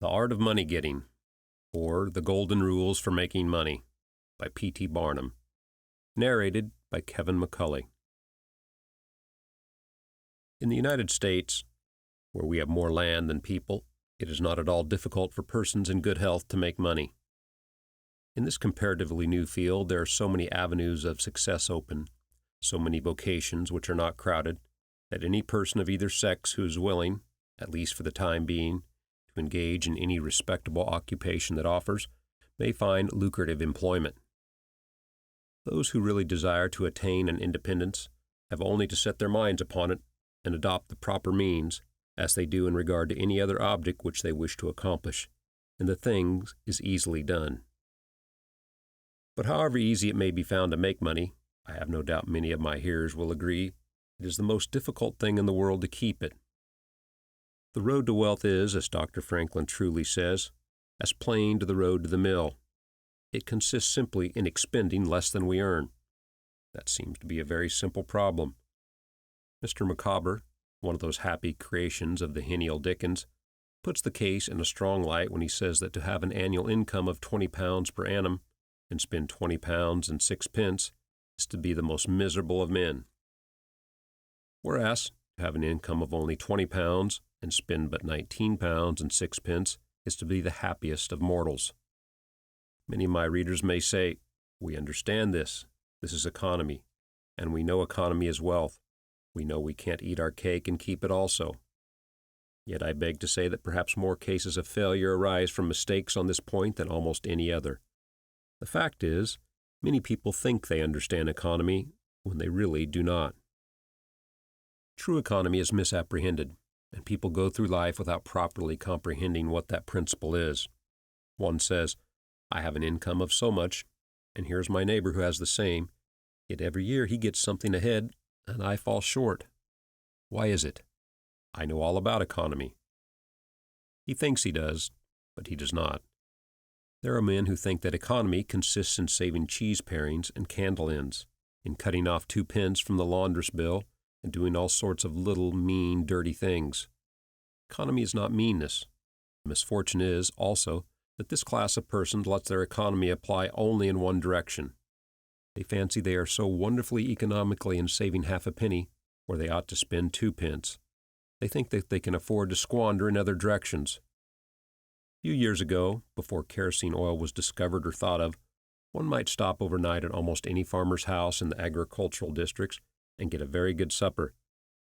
The Art of Money Getting, or The Golden Rules for Making Money, by P.T. Barnum. Narrated by Kevin McCulley. In the United States, where we have more land than people, it is not at all difficult for persons in good health to make money. In this comparatively new field, there are so many avenues of success open, so many vocations which are not crowded, that any person of either sex who is willing, at least for the time being, to engage in any respectable occupation that offers, may find lucrative employment. Those who really desire to attain an independence have only to set their minds upon it and adopt the proper means, as they do in regard to any other object which they wish to accomplish, and the thing is easily done. But however easy it may be found to make money, I have no doubt many of my hearers will agree, it is the most difficult thing in the world to keep it. The road to wealth is, as Dr. Franklin truly says, as plain to the road to the mill. It consists simply in expending less than we earn. That seems to be a very simple problem. Mr. Micawber, one of those happy creations of the Henniel Dickens, puts the case in a strong light when he says that to have an annual income of £20 per annum and spend £20 and 6 pence is to be the most miserable of men. Whereas, to have an income of only £20 and spend but £19 and 6 pence is to be the happiest of mortals. Many of my readers may say, "We understand this. This is economy, and we know economy is wealth. We know we can't eat our cake and keep it also." Yet I beg to say that perhaps more cases of failure arise from mistakes on this point than almost any other. The fact is, many people think they understand economy when they really do not. True economy is misapprehended, and people go through life without properly comprehending what that principle is. One says, "I have an income of so much, and here's my neighbor who has the same, yet every year he gets something ahead, and I fall short. Why is it? I know all about economy." He thinks he does, but he does not. There are men who think that economy consists in saving cheese parings and candle ends, in cutting off 2 pence from the laundress bill, and doing all sorts of little, mean, dirty things. Economy is not meanness. The misfortune is, also, that this class of persons lets their economy apply only in one direction. They fancy they are so wonderfully economically in saving half a penny, where they ought to spend 2 pence. They think that they can afford to squander in other directions. A few years ago, before kerosene oil was discovered or thought of, one might stop overnight at almost any farmer's house in the agricultural districts and get a very good supper,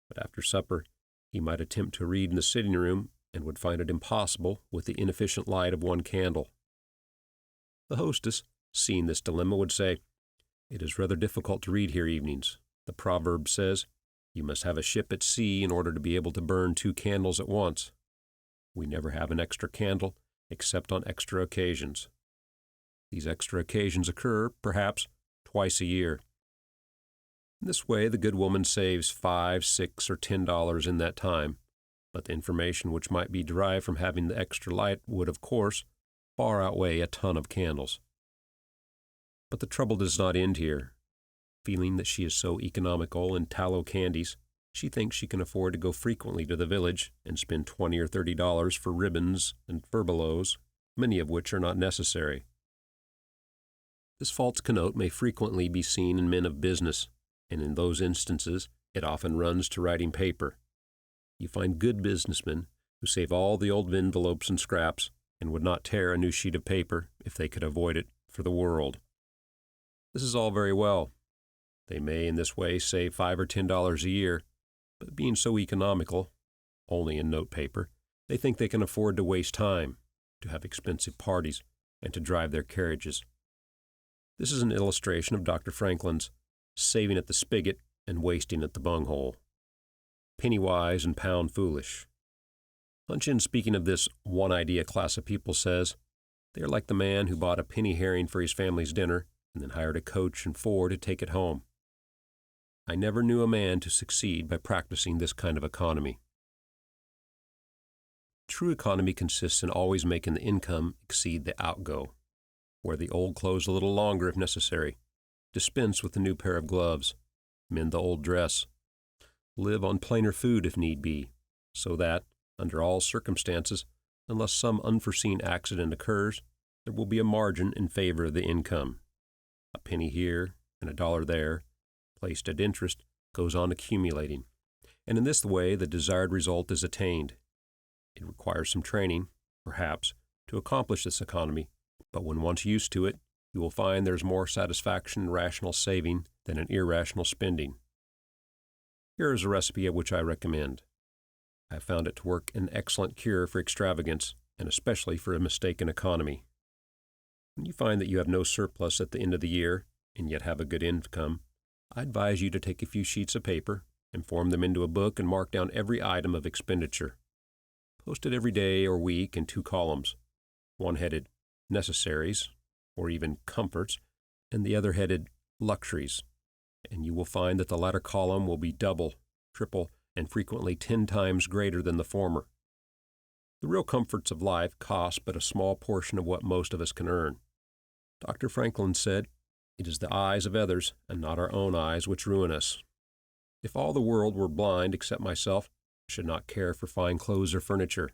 but after supper he might attempt to read in the sitting room and would find it impossible with the inefficient light of one candle. The hostess, seeing this dilemma, would say, "It is rather difficult to read here evenings. The proverb says, 'You must have a ship at sea in order to be able to burn 2 candles at once.' We never have an extra candle except on extra occasions. These extra occasions occur, perhaps, twice a year. In this way, the good woman saves $5, $6, or $10 in that time, but the information which might be derived from having the extra light would, of course, far outweigh a ton of candles. But the trouble does not end here. Feeling that she is so economical in tallow candies, she thinks she can afford to go frequently to the village and spend $20 or $30 for ribbons and furbelows, many of which are not necessary. This false connote may frequently be seen in men of business, and in those instances it often runs to writing paper. You find good businessmen who save all the old envelopes and scraps and would not tear a new sheet of paper, if they could avoid it, for the world. This is all very well. They may in this way save $5 or $10 a year, but being so economical, only in note paper, they think they can afford to waste time, to have expensive parties, and to drive their carriages. This is an illustration of Dr. Franklin's saving at the spigot and wasting at the bunghole. Penny wise and pound foolish. Hunch-in, speaking of this one-idea class of people, says, "They are like the man who bought a penny herring for his family's dinner and then hired a coach and 4 to take it home." I never knew a man to succeed by practicing this kind of economy. True economy consists in always making the income exceed the outgo. Wear the old clothes a little longer if necessary. Dispense with the new pair of gloves. Mend the old dress. Live on plainer food if need be, so that, under all circumstances, unless some unforeseen accident occurs, there will be a margin in favor of the income. A penny here and a dollar there, placed at interest, goes on accumulating, and in this way the desired result is attained. It requires some training, perhaps, to accomplish this economy, but when once used to it, you will find there is more satisfaction in rational saving than in irrational spending. Here is a recipe of which I recommend. I have found it to work an excellent cure for extravagance, and especially for a mistaken economy. When you find that you have no surplus at the end of the year, and yet have a good income, I advise you to take a few sheets of paper and form them into a book and mark down every item of expenditure. Post it every day or week in 2 columns, one headed Necessaries, or even Comforts, and the other headed Luxuries, and you will find that the latter column will be double, triple, and frequently 10 times greater than the former. The real comforts of life cost but a small portion of what most of us can earn. Dr. Franklin said, "It is the eyes of others, and not our own eyes, which ruin us." If all the world were blind except myself, I should not care for fine clothes or furniture.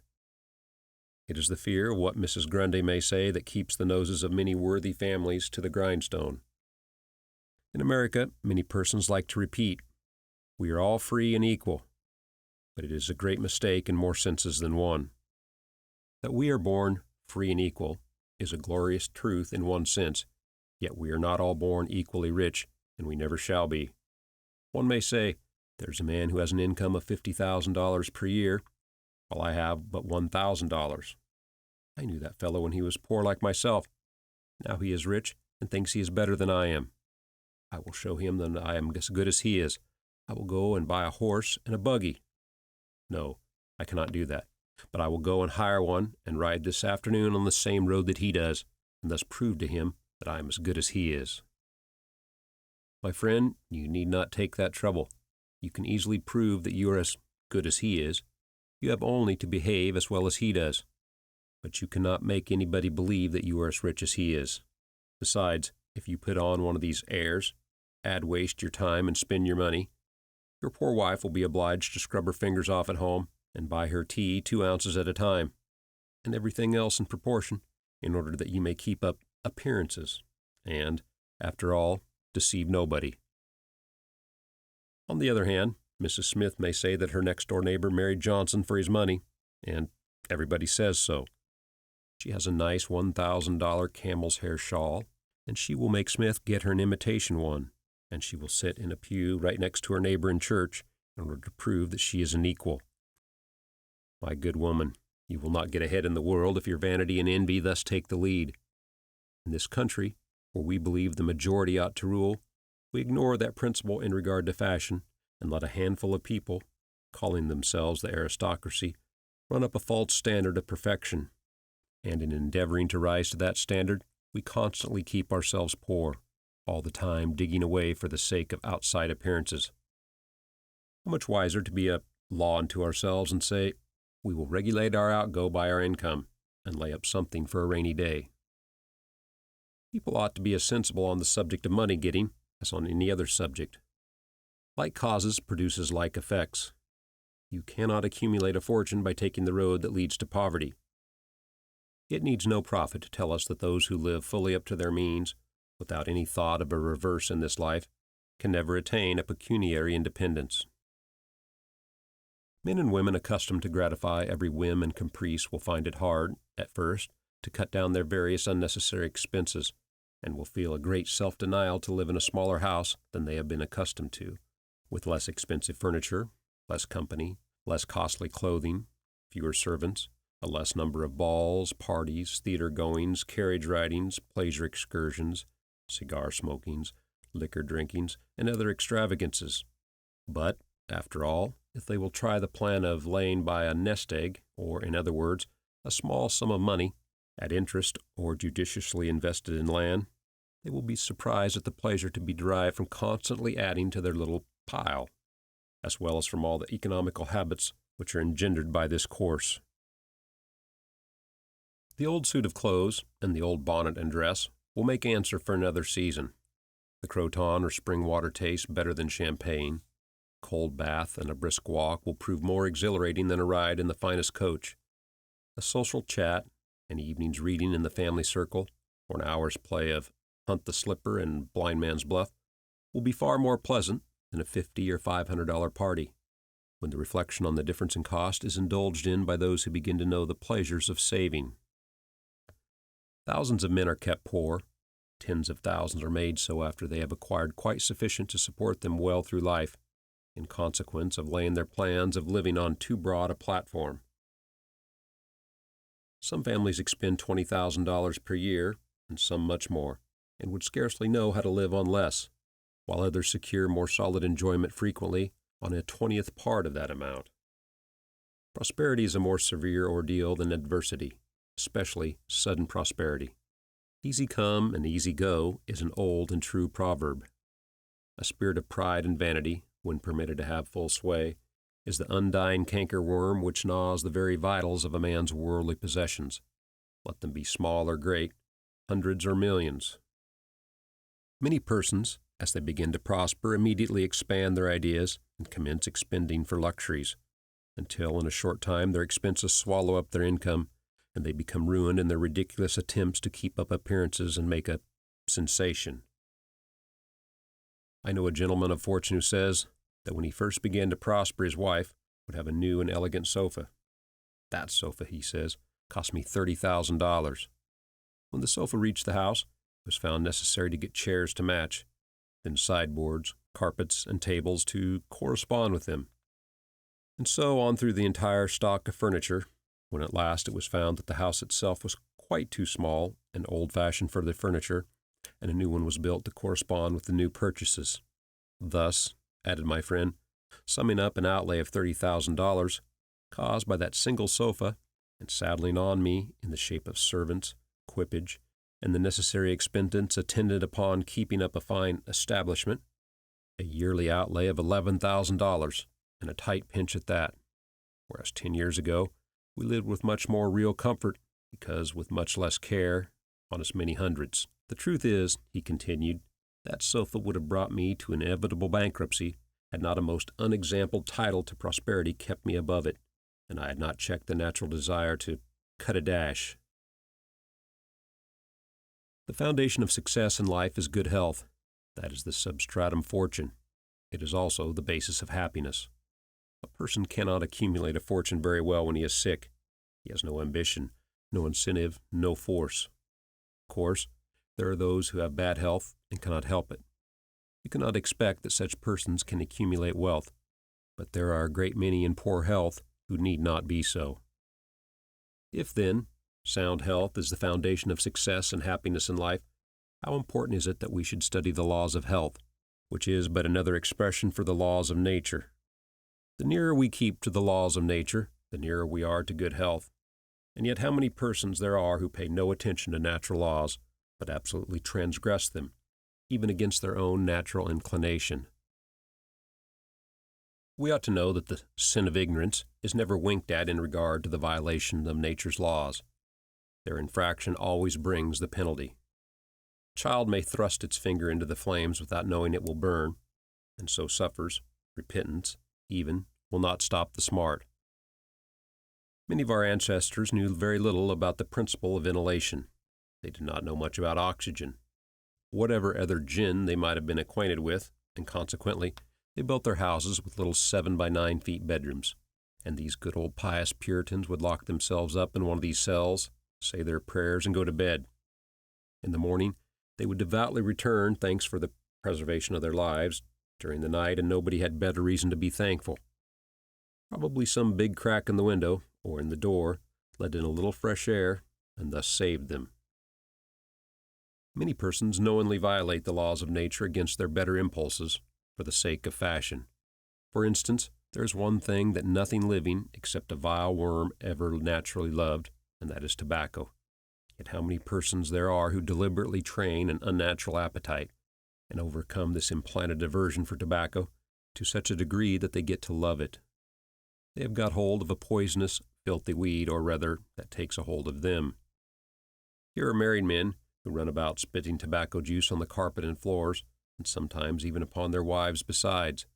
It is the fear of what Mrs. Grundy may say that keeps the noses of many worthy families to the grindstone. In America, many persons like to repeat, "We are all free and equal," but it is a great mistake in more senses than one. That we are born free and equal is a glorious truth in one sense, yet we are not all born equally rich, and we never shall be. One may say, "There's a man who has an income of $50,000 per year, while I have but $1,000. I knew that fellow when he was poor like myself. Now he is rich and thinks he is better than I am. I will show him that I am as good as he is. I will go and buy a horse and a buggy. No, I cannot do that, but I will go and hire one and ride this afternoon on the same road that he does, and thus prove to him that I am as good as he is." My friend, you need not take that trouble. You can easily prove that you are as good as he is. You have only to behave as well as he does. But you cannot make anybody believe that you are as rich as he is. Besides, if you put on one of these airs, waste your time and spend your money, your poor wife will be obliged to scrub her fingers off at home and buy her tea 2 ounces at a time, and everything else in proportion, in order that you may keep up appearances, and, after all, deceive nobody. On the other hand, Mrs. Smith may say that her next-door neighbor married Johnson for his money, and everybody says so. She has a nice $1,000 camel's hair shawl, and she will make Smith get her an imitation one, and she will sit in a pew right next to her neighbor in church in order to prove that she is an equal. My good woman, you will not get ahead in the world if your vanity and envy thus take the lead. In this country, where we believe the majority ought to rule, we ignore that principle in regard to fashion, and let a handful of people, calling themselves the aristocracy, run up a false standard of perfection. And in endeavoring to rise to that standard, we constantly keep ourselves poor, all the time digging away for the sake of outside appearances. How much wiser to be a law unto ourselves and say, "We will regulate our outgo by our income, and lay up something for a rainy day." People ought to be as sensible on the subject of money-getting as on any other subject. Like causes produces like effects. You cannot accumulate a fortune by taking the road that leads to poverty. It needs no prophet to tell us that those who live fully up to their means, without any thought of a reverse in this life, can never attain a pecuniary independence. Men and women accustomed to gratify every whim and caprice will find it hard, at first, to cut down their various unnecessary expenses, and will feel a great self-denial to live in a smaller house than they have been accustomed to, with less expensive furniture, less company, less costly clothing, fewer servants, a less number of balls, parties, theater goings, carriage ridings, pleasure excursions, cigar smokings, liquor drinkings, and other extravagances. But, after all, if they will try the plan of laying by a nest egg, or, in other words, a small sum of money, at interest or judiciously invested in land, they will be surprised at the pleasure to be derived from constantly adding to their little pile, as well as from all the economical habits which are engendered by this course. The old suit of clothes and the old bonnet and dress will make answer for another season. The croton or spring water tastes better than champagne. Cold bath and a brisk walk will prove more exhilarating than a ride in the finest coach. A social chat, an evening's reading in the family circle, or an hour's play of Hunt the Slipper and Blind Man's Bluff will be far more pleasant than a $50 or $500 party, when the reflection on the difference in cost is indulged in by those who begin to know the pleasures of saving. Thousands of men are kept poor. Tens of thousands are made so after they have acquired quite sufficient to support them well through life, in consequence of laying their plans of living on too broad a platform. Some families expend $20,000 per year, and some much more, and would scarcely know how to live on less, while others secure more solid enjoyment frequently on a 20th part of that amount. Prosperity is a more severe ordeal than adversity, especially sudden prosperity. Easy come and easy go is an old and true proverb. A spirit of pride and vanity, when permitted to have full sway, is the undying cankerworm which gnaws the very vitals of a man's worldly possessions, let them be small or great, hundreds or millions. Many persons, as they begin to prosper, immediately expand their ideas and commence expending for luxuries, until in a short time their expenses swallow up their income, and they become ruined in their ridiculous attempts to keep up appearances and make a sensation. I know a gentleman of fortune who says that when he first began to prosper, his wife would have a new and elegant sofa. That sofa, he says, cost me $30,000. When the sofa reached the house, it was found necessary to get chairs to match, then sideboards, carpets, and tables to correspond with them, and so on through the entire stock of furniture, when at last it was found that the house itself was quite too small and old-fashioned for the furniture, and a new one was built to correspond with the new purchases. Thus, added my friend, summing up an outlay of $30,000, caused by that single sofa, and saddling on me in the shape of servants, equipage, and the necessary expense attendant upon keeping up a fine establishment, a yearly outlay of $11,000, and a tight pinch at that, whereas 10 years ago we lived with much more real comfort, because with much less care, on as many hundreds. The truth is, he continued, that sofa would have brought me to inevitable bankruptcy had not a most unexampled title to prosperity kept me above it, and I had not checked the natural desire to cut a dash. The foundation of success in life is good health. That is the substratum fortune. It is also the basis of happiness. A person cannot accumulate a fortune very well when he is sick. He has no ambition, no incentive, no force. Of course, there are those who have bad health and cannot help it. You cannot expect that such persons can accumulate wealth, but there are a great many in poor health who need not be so. If, then, sound health is the foundation of success and happiness in life, how important is it that we should study the laws of health, which is but another expression for the laws of nature? The nearer we keep to the laws of nature, the nearer we are to good health. And yet how many persons there are who pay no attention to natural laws, but absolutely transgress them, even against their own natural inclination. We ought to know that the sin of ignorance is never winked at in regard to the violation of nature's laws. Their infraction always brings the penalty. A child may thrust its finger into the flames without knowing it will burn, and so suffers. Repentance, even, will not stop the smart. Many of our ancestors knew very little about the principle of inhalation. They did not know much about oxygen. Whatever other gin they might have been acquainted with, and consequently, they built their houses with little 7 by 9 feet bedrooms, and these good old pious Puritans would lock themselves up in one of these cells, say their prayers, and go to bed. In the morning, they would devoutly return thanks for the preservation of their lives during the night, and nobody had better reason to be thankful. Probably some big crack in the window or in the door let in a little fresh air and thus saved them. Many persons knowingly violate the laws of nature against their better impulses for the sake of fashion. For instance, there is one thing that nothing living except a vile worm ever naturally loved, and that is tobacco. Yet how many persons there are who deliberately train an unnatural appetite and overcome this implanted aversion for tobacco to such a degree that they get to love it. They have got hold of a poisonous, filthy weed, or rather, that takes a hold of them. Here are married men who run about spitting tobacco juice on the carpet and floors, and sometimes even upon their wives besides.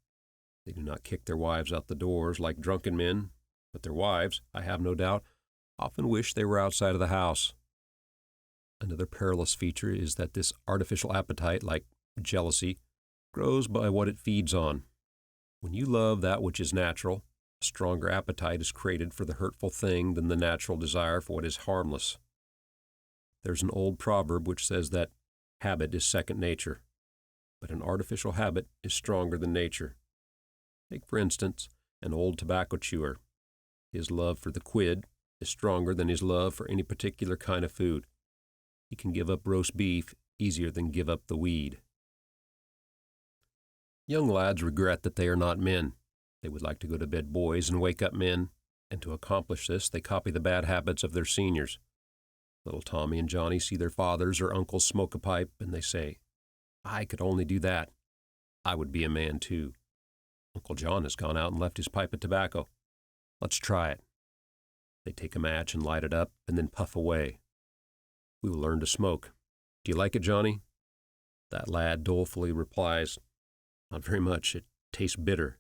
They do not kick their wives out the doors like drunken men, but their wives, I have no doubt, often wish they were outside of the house. Another perilous feature is that this artificial appetite, like jealousy, grows by what it feeds on. When you love that which is natural, a stronger appetite is created for the hurtful thing than the natural desire for what is harmless. There's an old proverb which says that habit is second nature, but an artificial habit is stronger than nature. Take, for instance, an old tobacco chewer. His love for the quid is stronger than his love for any particular kind of food. He can give up roast beef easier than give up the weed. Young lads regret that they are not men. They would like to go to bed boys and wake up men, and to accomplish this they copy the bad habits of their seniors. Little Tommy and Johnny see their fathers or uncles smoke a pipe, and they say, "I could only do that. I would be a man too. Uncle John has gone out and left his pipe of tobacco. Let's try it." They take a match and light it up, and then puff away. "We will learn to smoke. Do you like it, Johnny?" That lad dolefully replies, "Not very much. It tastes bitter."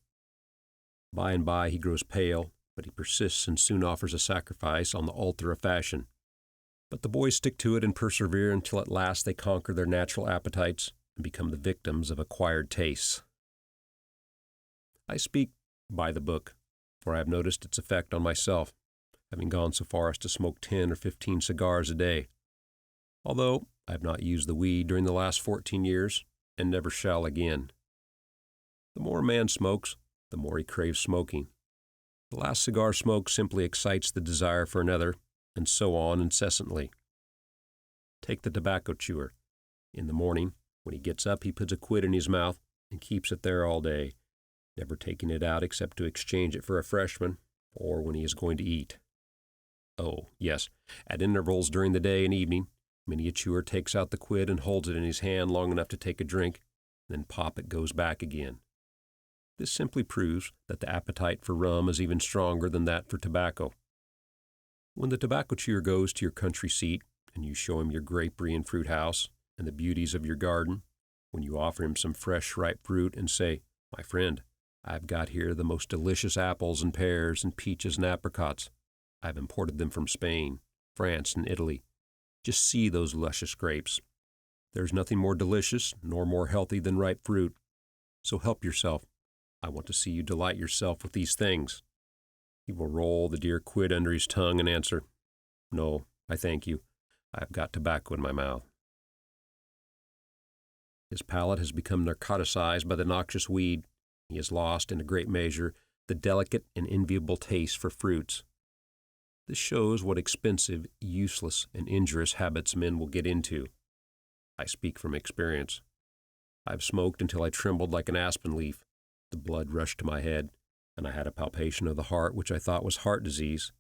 By and by he grows pale, but he persists and soon offers a sacrifice on the altar of fashion. But the boys stick to it and persevere until at last they conquer their natural appetites and become the victims of acquired tastes. I speak by the book, for I have noticed its effect on myself, having gone so far as to smoke 10 or 15 cigars a day. Although I have not used the weed during the last 14 years, and never shall again. The more a man smokes, the more he craves smoking. The last cigar smoked simply excites the desire for another, and so on incessantly. Take the tobacco chewer. In the morning, when he gets up, he puts a quid in his mouth and keeps it there all day, never taking it out except to exchange it for a fresh one, or when he is going to eat. Oh, yes, at intervals during the day and evening, many a chewer takes out the quid and holds it in his hand long enough to take a drink, then pop it goes back again. This simply proves that the appetite for rum is even stronger than that for tobacco. When the tobacco chewer goes to your country seat and you show him your grapery and fruit house and the beauties of your garden, when you offer him some fresh, ripe fruit and say, "My friend, I've got here the most delicious apples and pears and peaches and apricots. I've imported them from Spain, France, and Italy. Just see those luscious grapes. There's nothing more delicious nor more healthy than ripe fruit. So help yourself. I want to see you delight yourself with these things." He will roll the dear quid under his tongue and answer, "No, I thank you. I've got tobacco in my mouth." His palate has become narcoticized by the noxious weed. He has lost, in a great measure, the delicate and enviable taste for fruits. This shows what expensive, useless, and injurious habits men will get into. I speak from experience. I've smoked until I trembled like an aspen leaf. The blood rushed to my head, and I had a palpitation of the heart which I thought was heart disease,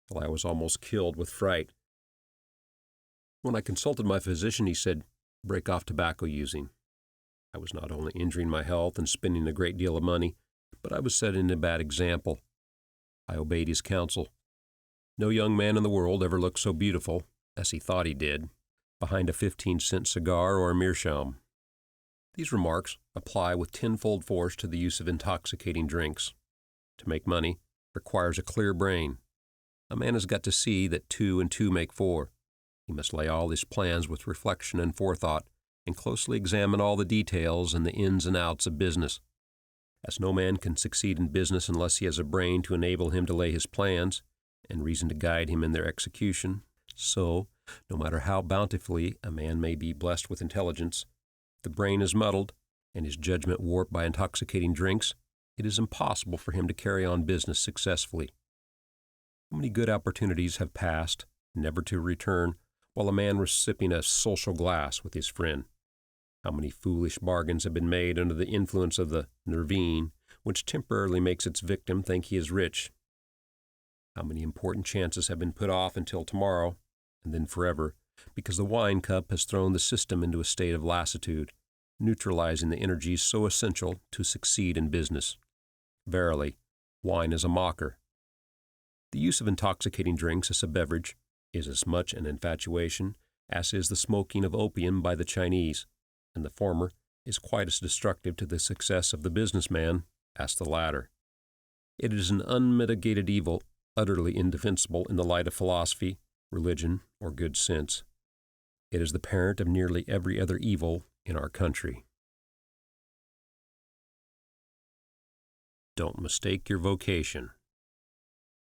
till I was almost killed with fright. When I consulted my physician, he said, "Break off tobacco using." I was not only injuring my health and spending a great deal of money, but I was setting a bad example. I obeyed his counsel. No young man in the world ever looked so beautiful, as he thought he did, behind a 15-cent cigar or a meerschaum. These remarks apply with tenfold force to the use of intoxicating drinks. To make money requires a clear brain. A man has got to see that 2 and 2 make 4. He must lay all his plans with reflection and forethought, and closely examine all the details and the ins and outs of business. As no man can succeed in business unless he has a brain to enable him to lay his plans, and reason to guide him in their execution, so, no matter how bountifully a man may be blessed with intelligence, if the brain is muddled, and his judgment warped by intoxicating drinks, it is impossible for him to carry on business successfully. How many good opportunities have passed, never to return, while a man was sipping a social glass with his friend? How many foolish bargains have been made under the influence of the nervine, which temporarily makes its victim think he is rich? How many important chances have been put off until tomorrow, and then forever, because the wine cup has thrown the system into a state of lassitude, neutralizing the energies so essential to succeed in business. Verily, wine is a mocker. The use of intoxicating drinks as a beverage is as much an infatuation as is the smoking of opium by the Chinese, and the former is quite as destructive to the success of the businessman as the latter. It is an unmitigated evil utterly indefensible in the light of philosophy, religion, or good sense. It is the parent of nearly every other evil in our country. Don't mistake your vocation.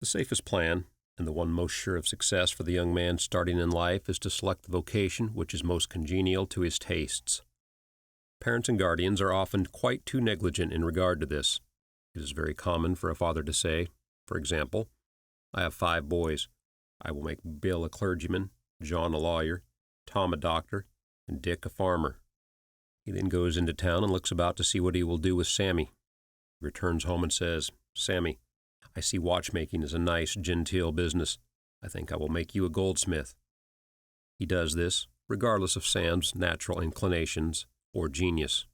The safest plan, and the one most sure of success for the young man starting in life, is to select the vocation which is most congenial to his tastes. Parents and guardians are often quite too negligent in regard to this. It is very common for a father to say, for example, "I have 5 boys. I will make Bill a clergyman, John a lawyer, Tom a doctor, and Dick a farmer." He then goes into town and looks about to see what he will do with Sammy. He returns home and says, "Sammy, I see watchmaking is a nice, genteel business. I think I will make you a goldsmith." He does this, regardless of Sam's natural inclinations or genius.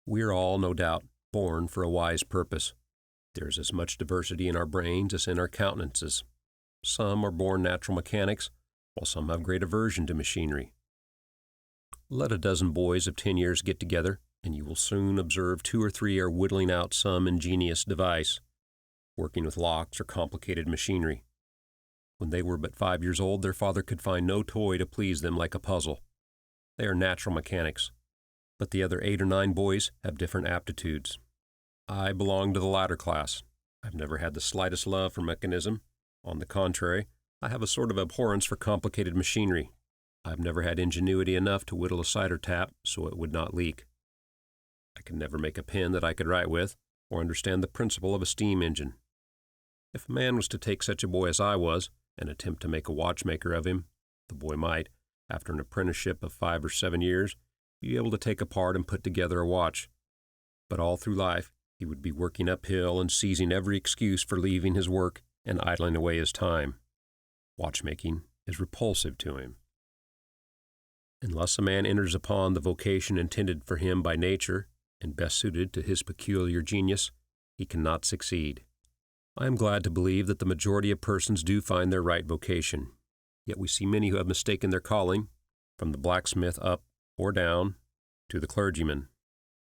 We are all, no doubt, born for a wise purpose. There is as much diversity in our brains as in our countenances. Some are born natural mechanics, while some have great aversion to machinery. Let a dozen boys of 10 years get together, and you will soon observe 2 or 3 are whittling out some ingenious device, working with locks or complicated machinery. When they were but 5 years old, their father could find no toy to please them like a puzzle. They are natural mechanics, but the other 8 or 9 boys have different aptitudes. I belong to the latter class. I've never had the slightest love for mechanism. On the contrary, I have a sort of abhorrence for complicated machinery. I've never had ingenuity enough to whittle a cider tap so it would not leak. I could never make a pen that I could write with, or understand the principle of a steam engine. If a man was to take such a boy as I was, and attempt to make a watchmaker of him, the boy might, after an apprenticeship of 5 or 7 years, be able to take apart and put together a watch. But all through life, he would be working uphill and seizing every excuse for leaving his work and idling away his time. Watchmaking is repulsive to him. Unless a man enters upon the vocation intended for him by nature and best suited to his peculiar genius, he cannot succeed. I am glad to believe that the majority of persons do find their right vocation. Yet we see many who have mistaken their calling, from the blacksmith up or down to the clergyman.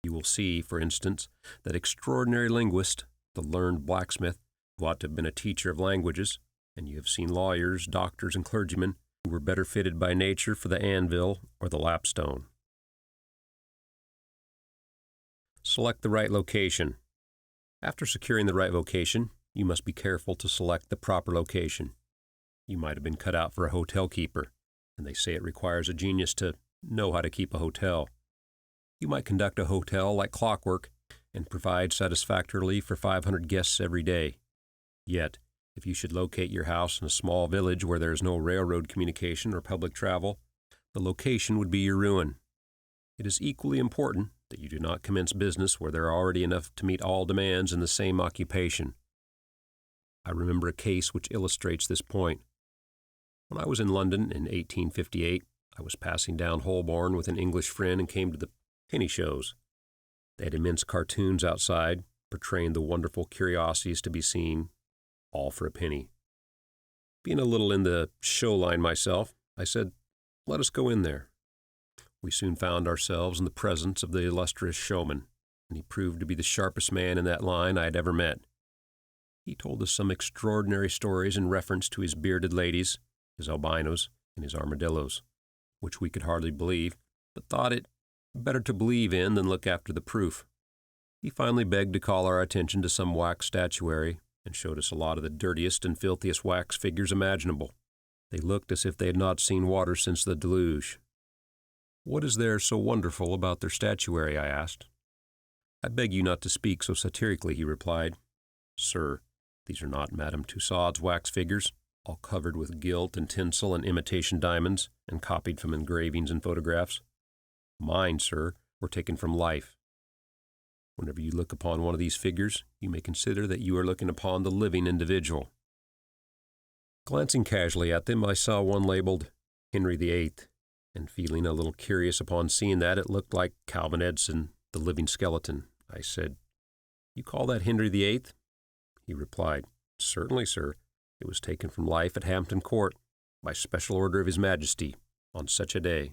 You will see, for instance, that extraordinary linguist, the learned blacksmith, who ought to have been a teacher of languages, and you have seen lawyers, doctors, and clergymen who were better fitted by nature for the anvil or the lapstone. Select the right location. After securing the right vocation, you must be careful to select the proper location. You might have been cut out for a hotel keeper, and they say it requires a genius to know how to keep a hotel. You might conduct a hotel like clockwork and provide satisfactorily for 500 guests every day. Yet, if you should locate your house in a small village where there is no railroad communication or public travel, the location would be your ruin. It is equally important that you do not commence business where there are already enough to meet all demands in the same occupation. I remember a case which illustrates this point. When I was in London in 1858, I was passing down Holborn with an English friend and came to the penny shows. They had immense cartoons outside, portraying the wonderful curiosities to be seen, all for a penny. Being a little in the show line myself, I said, "Let us go in there." We soon found ourselves in the presence of the illustrious showman, and he proved to be the sharpest man in that line I had ever met. He told us some extraordinary stories in reference to his bearded ladies, his albinos, and his armadillos, which we could hardly believe, but thought it better to believe in than look after the proof. He finally begged to call our attention to some wax statuary, and showed us a lot of the dirtiest and filthiest wax figures imaginable. They looked as if they had not seen water since the deluge. "What is there so wonderful about their statuary?" I asked. "I beg you not to speak so satirically," he replied. "Sir, these are not Madame Tussaud's wax figures, all covered with gilt and tinsel and imitation diamonds, and copied from engravings and photographs. Mine, sir, were taken from life. Whenever you look upon one of these figures, you may consider that you are looking upon the living individual." Glancing casually at them, I saw one labeled Henry VIII, and feeling a little curious upon seeing that it looked like Calvin Edson, the living skeleton, I said, "You call that Henry VIII?" He replied, "Certainly, sir. It was taken from life at Hampton Court, by special order of His Majesty, on such a day."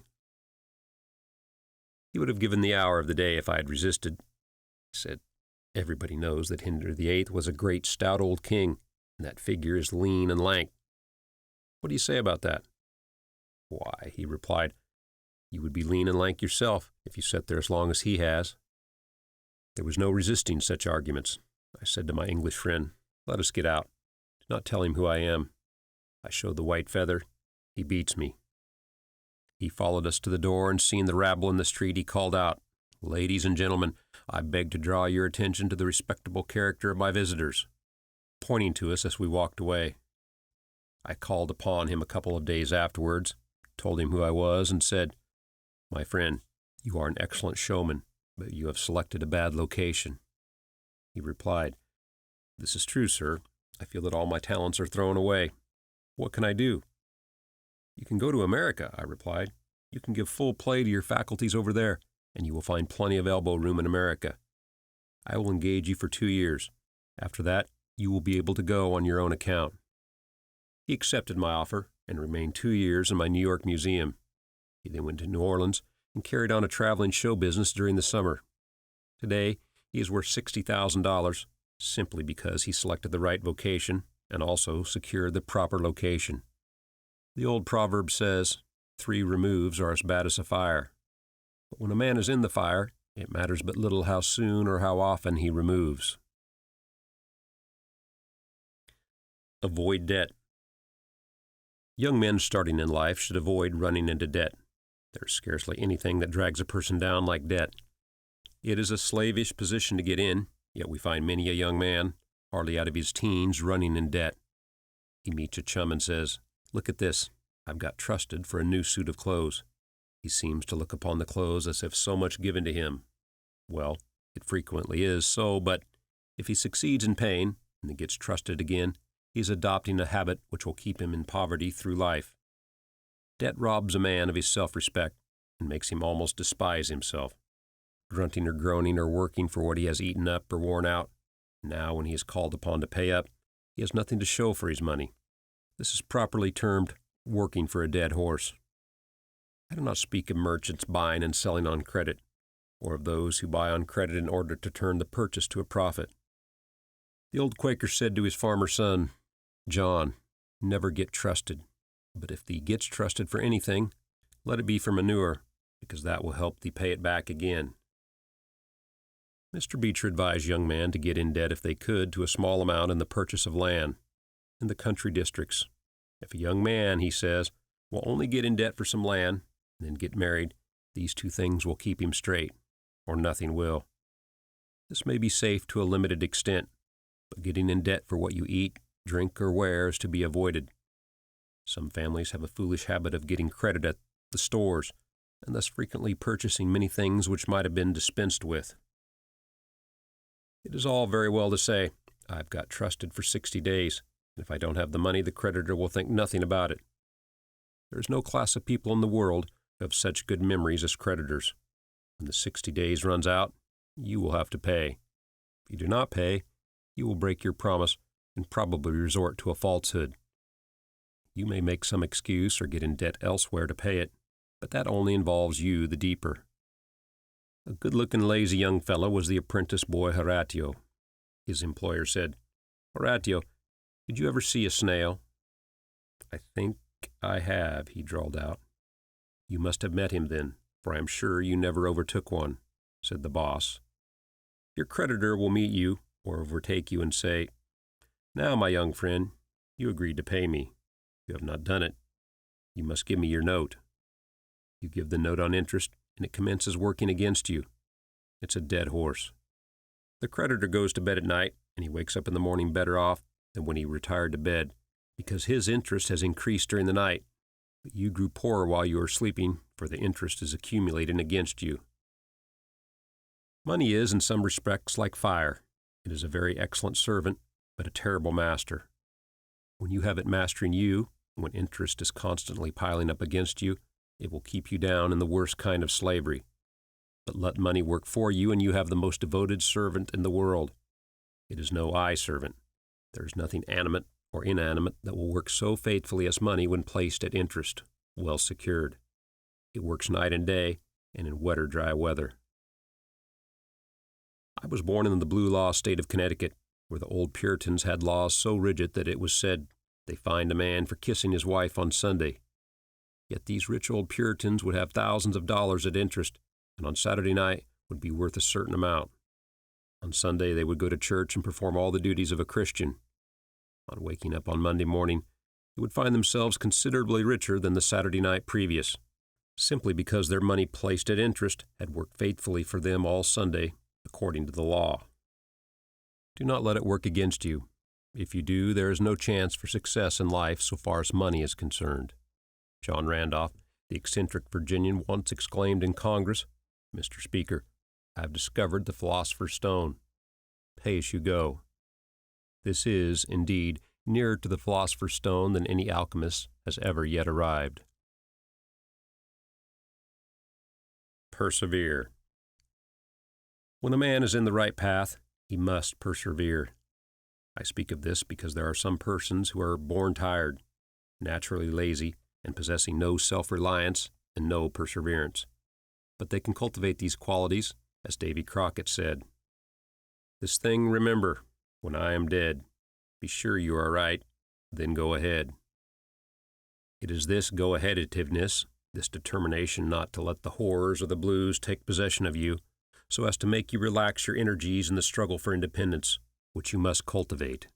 He would have given the hour of the day if I had resisted. I said, "Everybody knows that Henry VIII was a great stout old king, and that figure is lean and lank. What do you say about that?" "Why," he replied, "you would be lean and lank yourself if you sat there as long as he has." There was no resisting such arguments. I said to my English friend, "Let us get out. Do not tell him who I am." I showed the white feather. He beats me. He followed us to the door, and seeing the rabble in the street, he called out, "Ladies and gentlemen, I beg to draw your attention to the respectable character of my visitors," pointing to us as we walked away. I called upon him a couple of days afterwards, told him who I was, and said, "My friend, you are an excellent showman, but you have selected a bad location." He replied, "This is true, sir. I feel that all my talents are thrown away. What can I do?" "You can go to America," I replied. "You can give full play to your faculties over there, and you will find plenty of elbow room in America. I will engage you for 2 years. After that, you will be able to go on your own account." He accepted my offer and remained 2 years in my New York museum. He then went to New Orleans and carried on a traveling show business during the summer. Today, he is worth $60,000 simply because he selected the right vocation and also secured the proper location. The old proverb says, 3 removes are as bad as a fire. But when a man is in the fire, it matters but little how soon or how often he removes. Avoid debt. Young men starting in life should avoid running into debt. There is scarcely anything that drags a person down like debt. It is a slavish position to get in, yet we find many a young man, hardly out of his teens, running in debt. He meets a chum and says, "Look at this. I've got trusted for a new suit of clothes." He seems to look upon the clothes as if so much given to him. Well, it frequently is so, but if he succeeds in paying and then gets trusted again, he is adopting a habit which will keep him in poverty through life. Debt robs a man of his self-respect and makes him almost despise himself. Grunting or groaning or working for what he has eaten up or worn out, now when he is called upon to pay up, he has nothing to show for his money. This is properly termed working for a dead horse. I do not speak of merchants buying and selling on credit, or of those who buy on credit in order to turn the purchase to a profit. The old Quaker said to his farmer son, "John, never get trusted, but if thee gets trusted for anything, let it be for manure, because that will help thee pay it back again." Mr. Beecher advised young men to get in debt if they could to a small amount in the purchase of land in the country districts. If a young man, he says, will only get in debt for some land and then get married, these 2 things will keep him straight, or nothing will. This may be safe to a limited extent, but getting in debt for what you eat, drink, or wear is to be avoided. Some families have a foolish habit of getting credit at the stores, and thus frequently purchasing many things which might have been dispensed with. It is all very well to say, "I've got trusted for 60 days, and if I don't have the money, the creditor will think nothing about it." There is no class of people in the world who have such good memories as creditors. When the 60 days runs out, you will have to pay. If you do not pay, you will break your promise and probably resort to a falsehood. You may make some excuse or get in debt elsewhere to pay it, but that only involves you the deeper. A good-looking, lazy young fellow was the apprentice boy Horatio. His employer said, "Horatio, did you ever see a snail?" "I think I have," he drawled out. "You must have met him then, for I am sure you never overtook one," said the boss. Your creditor will meet you or overtake you and say, "Now, my young friend, you agreed to pay me. You have not done it. You must give me your note." You give the note on interest, and it commences working against you. It's a dead horse. The creditor goes to bed at night, and he wakes up in the morning better off than when he retired to bed, because his interest has increased during the night, but you grew poorer while you were sleeping, for the interest is accumulating against you. Money is, in some respects, like fire. It is a very excellent servant, but a terrible master. When you have it mastering you, when interest is constantly piling up against you, it will keep you down in the worst kind of slavery. But let money work for you, and you have the most devoted servant in the world. It is no eye servant. There is nothing animate or inanimate that will work so faithfully as money when placed at interest, well secured. It works night and day, and in wet or dry weather. I was born in the Blue Law state of Connecticut, where the old Puritans had laws so rigid that it was said they fined a man for kissing his wife on Sunday. Yet these rich old Puritans would have thousands of dollars at interest, and on Saturday night would be worth a certain amount. On Sunday they would go to church and perform all the duties of a Christian. On waking up on Monday morning, they would find themselves considerably richer than the Saturday night previous, simply because their money placed at interest had worked faithfully for them all Sunday, according to the law. Do not let it work against you. If you do, there is no chance for success in life so far as money is concerned. John Randolph, the eccentric Virginian, once exclaimed in Congress, "Mr. Speaker, I have discovered the philosopher's stone. Pay as you go." This is, indeed, nearer to the philosopher's stone than any alchemist has ever yet arrived. Persevere. When a man is in the right path, he must persevere. I speak of this because there are some persons who are born tired, naturally lazy, and possessing no self-reliance and no perseverance. But they can cultivate these qualities, as Davy Crockett said. "This thing remember, when I am dead, be sure you are right, then go ahead." It is this go-aheaditiveness, this determination not to let the horrors or the blues take possession of you, so as to make you relax your energies in the struggle for independence, which you must cultivate.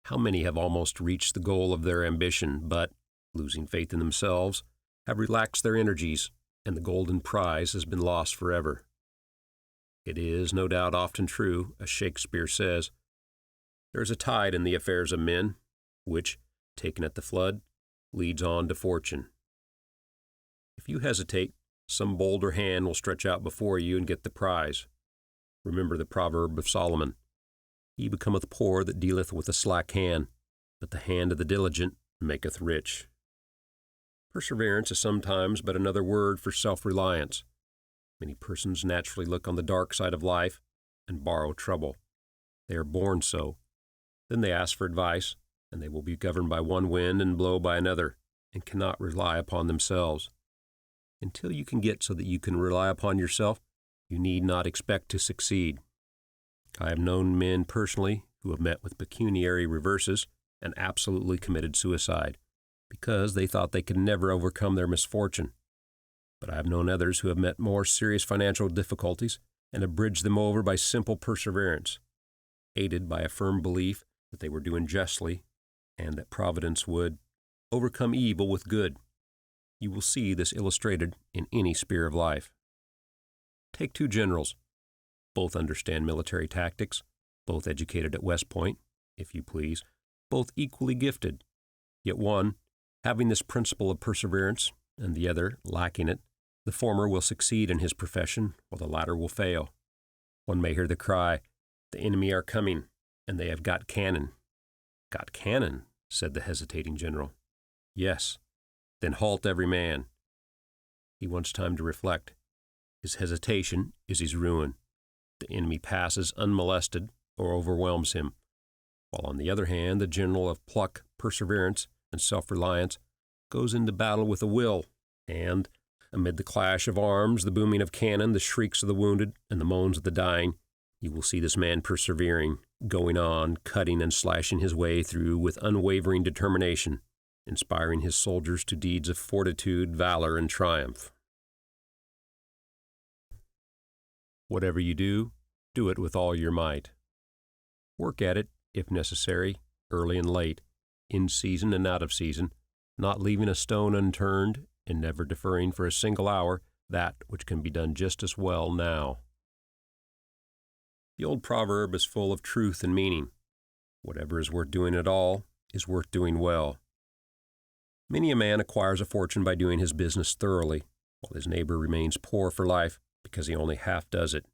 How many have almost reached the goal of their ambition, but, losing faith in themselves, have relaxed their energies, and the golden prize has been lost forever. It is, no doubt, often true, as Shakespeare says, "There is a tide in the affairs of men, which, taken at the flood, leads on to fortune." If you hesitate, some bolder hand will stretch out before you and get the prize. Remember the proverb of Solomon, "He becometh poor that dealeth with a slack hand, but the hand of the diligent maketh rich." Perseverance is sometimes but another word for self-reliance. Many persons naturally look on the dark side of life and borrow trouble. They are born so. Then they ask for advice, and they will be governed by one wind and blow by another, and cannot rely upon themselves. Until you can get so that you can rely upon yourself, you need not expect to succeed. I have known men personally who have met with pecuniary reverses and absolutely committed suicide, because they thought they could never overcome their misfortune. But I have known others who have met more serious financial difficulties and have bridged them over by simple perseverance, aided by a firm belief that they were doing justly and that Providence would overcome evil with good. You will see this illustrated in any sphere of life. Take two generals. Both understand military tactics, both educated at West Point, if you please, both equally gifted, yet one, having this principle of perseverance, and the other, lacking it, the former will succeed in his profession, while the latter will fail. One may hear the cry, "The enemy are coming, and they have got cannon." "Got cannon?" said the hesitating general. "Yes." "Then halt every man." He wants time to reflect. His hesitation is his ruin. The enemy passes unmolested or overwhelms him, while on the other hand the general of pluck, perseverance, and self-reliance goes into battle with a will, and, amid the clash of arms, the booming of cannon, the shrieks of the wounded, and the moans of the dying, you will see this man persevering, going on, cutting and slashing his way through with unwavering determination, inspiring his soldiers to deeds of fortitude, valor, and triumph. Whatever you do, do it with all your might. Work at it, if necessary, early and late, in season and out of season, not leaving a stone unturned, and never deferring for a single hour that which can be done just as well now. The old proverb is full of truth and meaning. Whatever is worth doing at all is worth doing well. Many a man acquires a fortune by doing his business thoroughly, while his neighbor remains poor for life because he only half does it.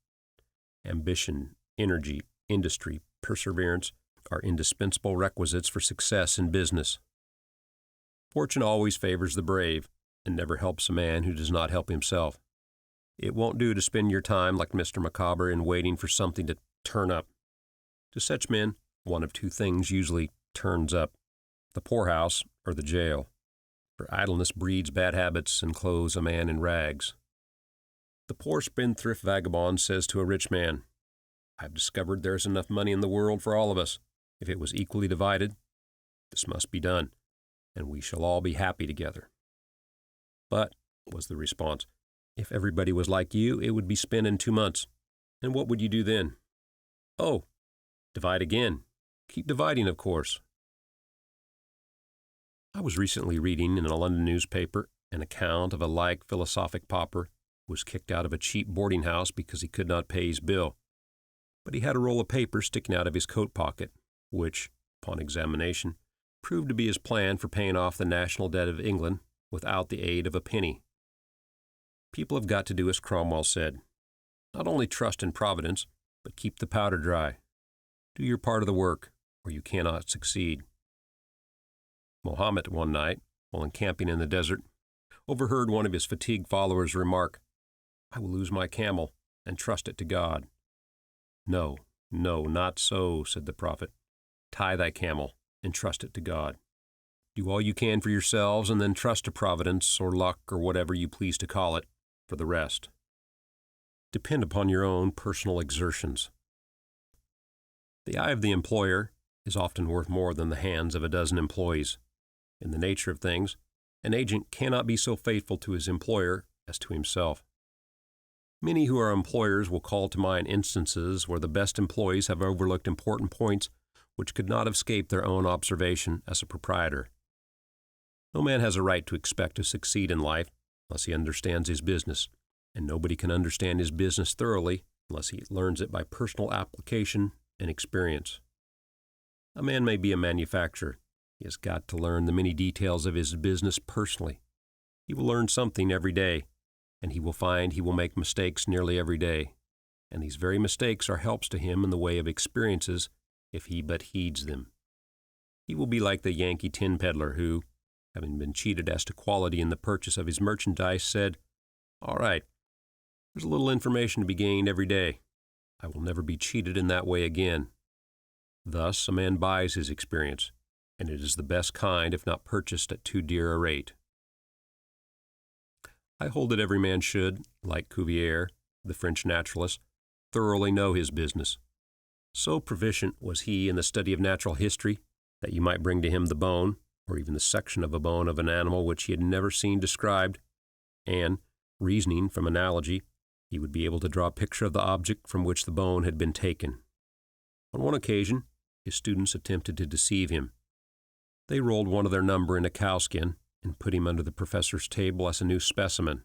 Ambition, energy, industry, perseverance are indispensable requisites for success in business. Fortune always favors the brave and never helps a man who does not help himself. It won't do to spend your time like Mr. Micawber in waiting for something to turn up. To such men, one of two things usually turns up: the poorhouse or the jail. For idleness breeds bad habits and clothes a man in rags. The poor spendthrift vagabond says to a rich man, I've discovered there's enough money in the world for all of us. If it was equally divided, this must be done, and we shall all be happy together." "But," was the response, "if everybody was like you, it would be spent in 2 months. And what would you do then?" "Oh, divide again. Keep dividing, of course." I was recently reading in a London newspaper an account of a like philosophic pauper who was kicked out of a cheap boarding house because he could not pay his bill. But he had a roll of paper sticking out of his coat pocket, which, upon examination, proved to be his plan for paying off the national debt of England without the aid of a penny. People have got to do as Cromwell said. Not only trust in Providence, but keep the powder dry. Do your part of the work, or you cannot succeed. Mohammed, one night, while encamping in the desert, overheard one of his fatigued followers remark, "I will lose my camel and trust it to God." "No, no, not so," said the prophet. "Tie thy camel and trust it to God. Do all you can for yourselves, and then trust to Providence or luck or whatever you please to call it for the rest. Depend upon your own personal exertions." The eye of the employer is often worth more than the hands of a dozen employees. In the nature of things, an agent cannot be so faithful to his employer as to himself. Many who are employers will call to mind instances where the best employees have overlooked important points which could not have escaped their own observation as a proprietor. No man has a right to expect to succeed in life unless he understands his business, and nobody can understand his business thoroughly unless he learns it by personal application and experience. A man may be a manufacturer. He has got to learn the many details of his business personally. He will learn something every day, and he will find he will make mistakes nearly every day, and these very mistakes are helps to him in the way of experiences if he but heeds them. He will be like the Yankee tin peddler who, having been cheated as to quality in the purchase of his merchandise, said, "All right, there's a little information to be gained every day. I will never be cheated in that way again." Thus a man buys his experience, and it is the best kind if not purchased at too dear a rate. I hold that every man should, like Cuvier, the French naturalist, thoroughly know his business. So proficient was he in the study of natural history that you might bring to him the bone, or even the section of a bone of an animal which he had never seen described, and, reasoning from analogy, he would be able to draw a picture of the object from which the bone had been taken. On one occasion, his students attempted to deceive him. They rolled one of their number in a cowskin and put him under the professor's table as a new specimen.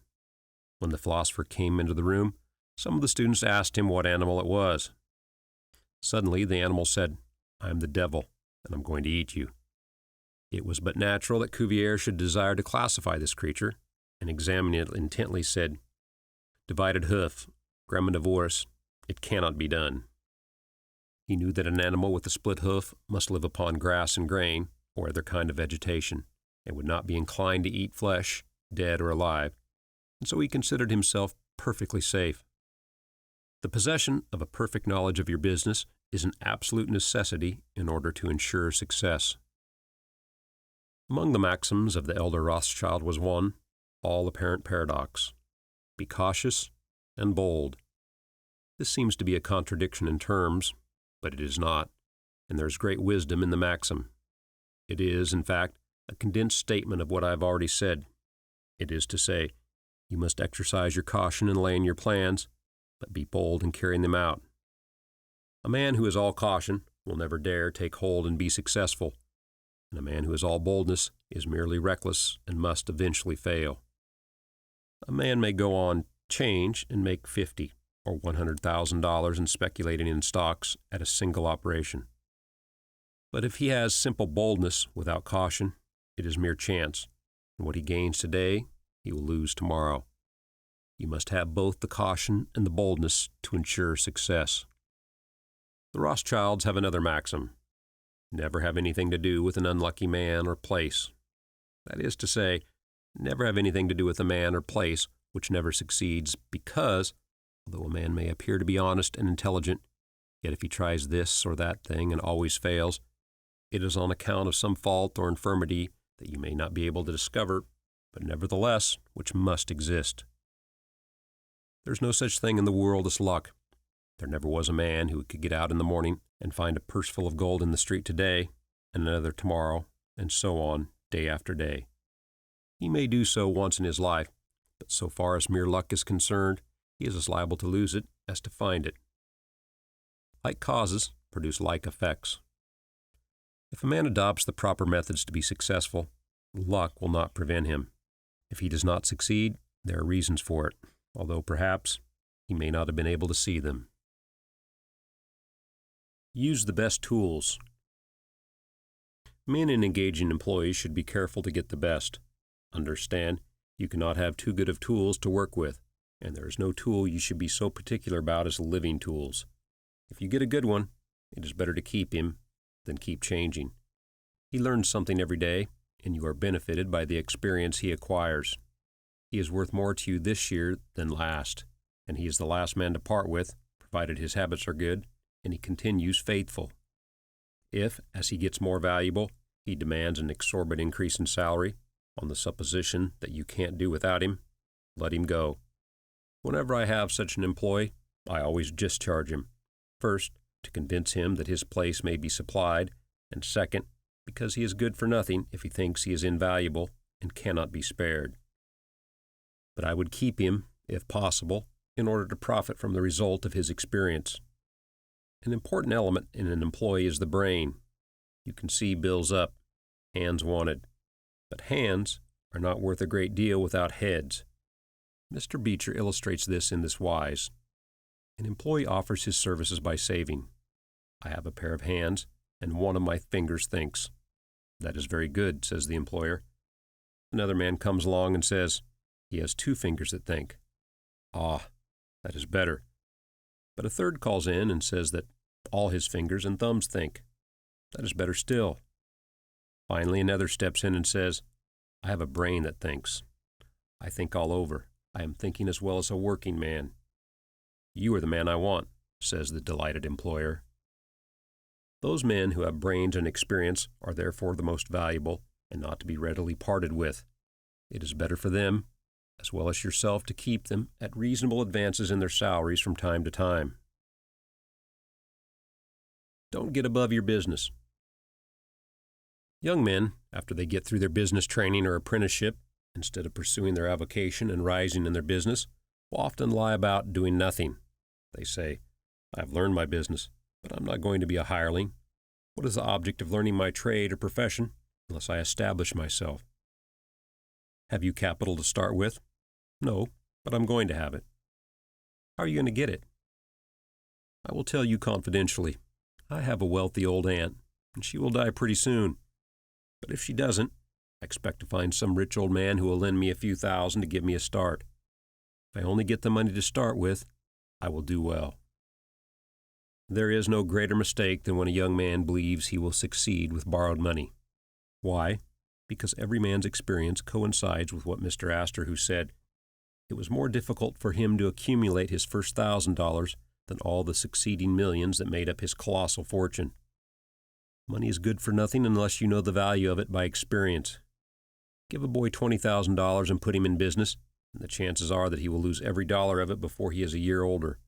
When the philosopher came into the room, some of the students asked him what animal it was. Suddenly the animal said, "I am the devil, and I'm going to eat you." It was but natural that Cuvier should desire to classify this creature, and examining it intently said, "Divided hoof, graminivorous, it cannot be done." He knew that an animal with a split hoof must live upon grass and grain, or other kind of vegetation, and would not be inclined to eat flesh, dead or alive, and so he considered himself perfectly safe. The possession of a perfect knowledge of your business is an absolute necessity in order to ensure success. Among the maxims of the elder Rothschild was one, all apparent paradox: be cautious and bold. This seems to be a contradiction in terms, but it is not, and there is great wisdom in the maxim. It is, in fact, a condensed statement of what I have already said. It is to say, you must exercise your caution in laying your plans, but be bold in carrying them out. A man who is all caution will never dare take hold and be successful, and a man who is all boldness is merely reckless and must eventually fail. A man may go on 'change and make $50,000 or $100,000 in speculating in stocks at a single operation. But if he has simple boldness without caution, it is mere chance, and what he gains today, he will lose tomorrow. You must have both the caution and the boldness to ensure success. The Rothschilds have another maxim: never have anything to do with an unlucky man or place. That is to say, never have anything to do with a man or place which never succeeds, because, although a man may appear to be honest and intelligent, yet if he tries this or that thing and always fails, it is on account of some fault or infirmity that you may not be able to discover, but nevertheless which must exist. There is no such thing in the world as luck. There never was a man who could get out in the morning and find a purse full of gold in the street today, and another tomorrow, and so on, day after day. He may do so once in his life, but so far as mere luck is concerned, he is as liable to lose it as to find it. Like causes produce like effects. If a man adopts the proper methods to be successful, luck will not prevent him. If he does not succeed, there are reasons for it, although perhaps he may not have been able to see them. Use the best tools. Men in engaging employees should be careful to get the best. Understand, you cannot have too good of tools to work with, and there is no tool you should be so particular about as living tools. If you get a good one, it is better to keep him than keep changing. He learns something every day, and you are benefited by the experience he acquires. He is worth more to you this year than last, and he is the last man to part with, provided his habits are good, and he continues faithful. If, as he gets more valuable, he demands an exorbitant increase in salary, on the supposition that you can't do without him, let him go. Whenever I have such an employee, I always discharge him. First, to convince him that his place may be supplied, and second, because he is good for nothing if he thinks he is invaluable and cannot be spared. But I would keep him, if possible, in order to profit from the result of his experience. An important element in an employee is the brain. You can see bills up, hands wanted. But hands are not worth a great deal without heads. Mr. Beecher illustrates this in this wise. An employee offers his services by saving. I have a pair of hands, and one of my fingers thinks. That is very good, says the employer. Another man comes along and says, he has 2 fingers that think. Ah, that is better. But a third calls in and says that all his fingers and thumbs think. That is better still. Finally, another steps in and says, I have a brain that thinks. I think all over. I am thinking as well as a working man. You are the man I want, says the delighted employer. Those men who have brains and experience are therefore the most valuable and not to be readily parted with. It is better for them, as well as yourself, to keep them at reasonable advances in their salaries from time to time. Don't get above your business. Young men, after they get through their business training or apprenticeship, instead of pursuing their avocation and rising in their business, will often lie about doing nothing. They say, I have learned my business, but I'm not going to be a hireling. What is the object of learning my trade or profession unless I establish myself? Have you capital to start with? No, but I'm going to have it. How are you going to get it? I will tell you confidentially. I have a wealthy old aunt, and she will die pretty soon. But if she doesn't, I expect to find some rich old man who will lend me a few thousand to give me a start. If I only get the money to start with, I will do well. There is no greater mistake than when a young man believes he will succeed with borrowed money. Why? Because every man's experience coincides with what Mr. Astor, who said, it was more difficult for him to accumulate his first $1,000 than all the succeeding millions that made up his colossal fortune. Money is good for nothing unless you know the value of it by experience. Give a boy $20,000 and put him in business, and the chances are that he will lose every dollar of it before he is a year older.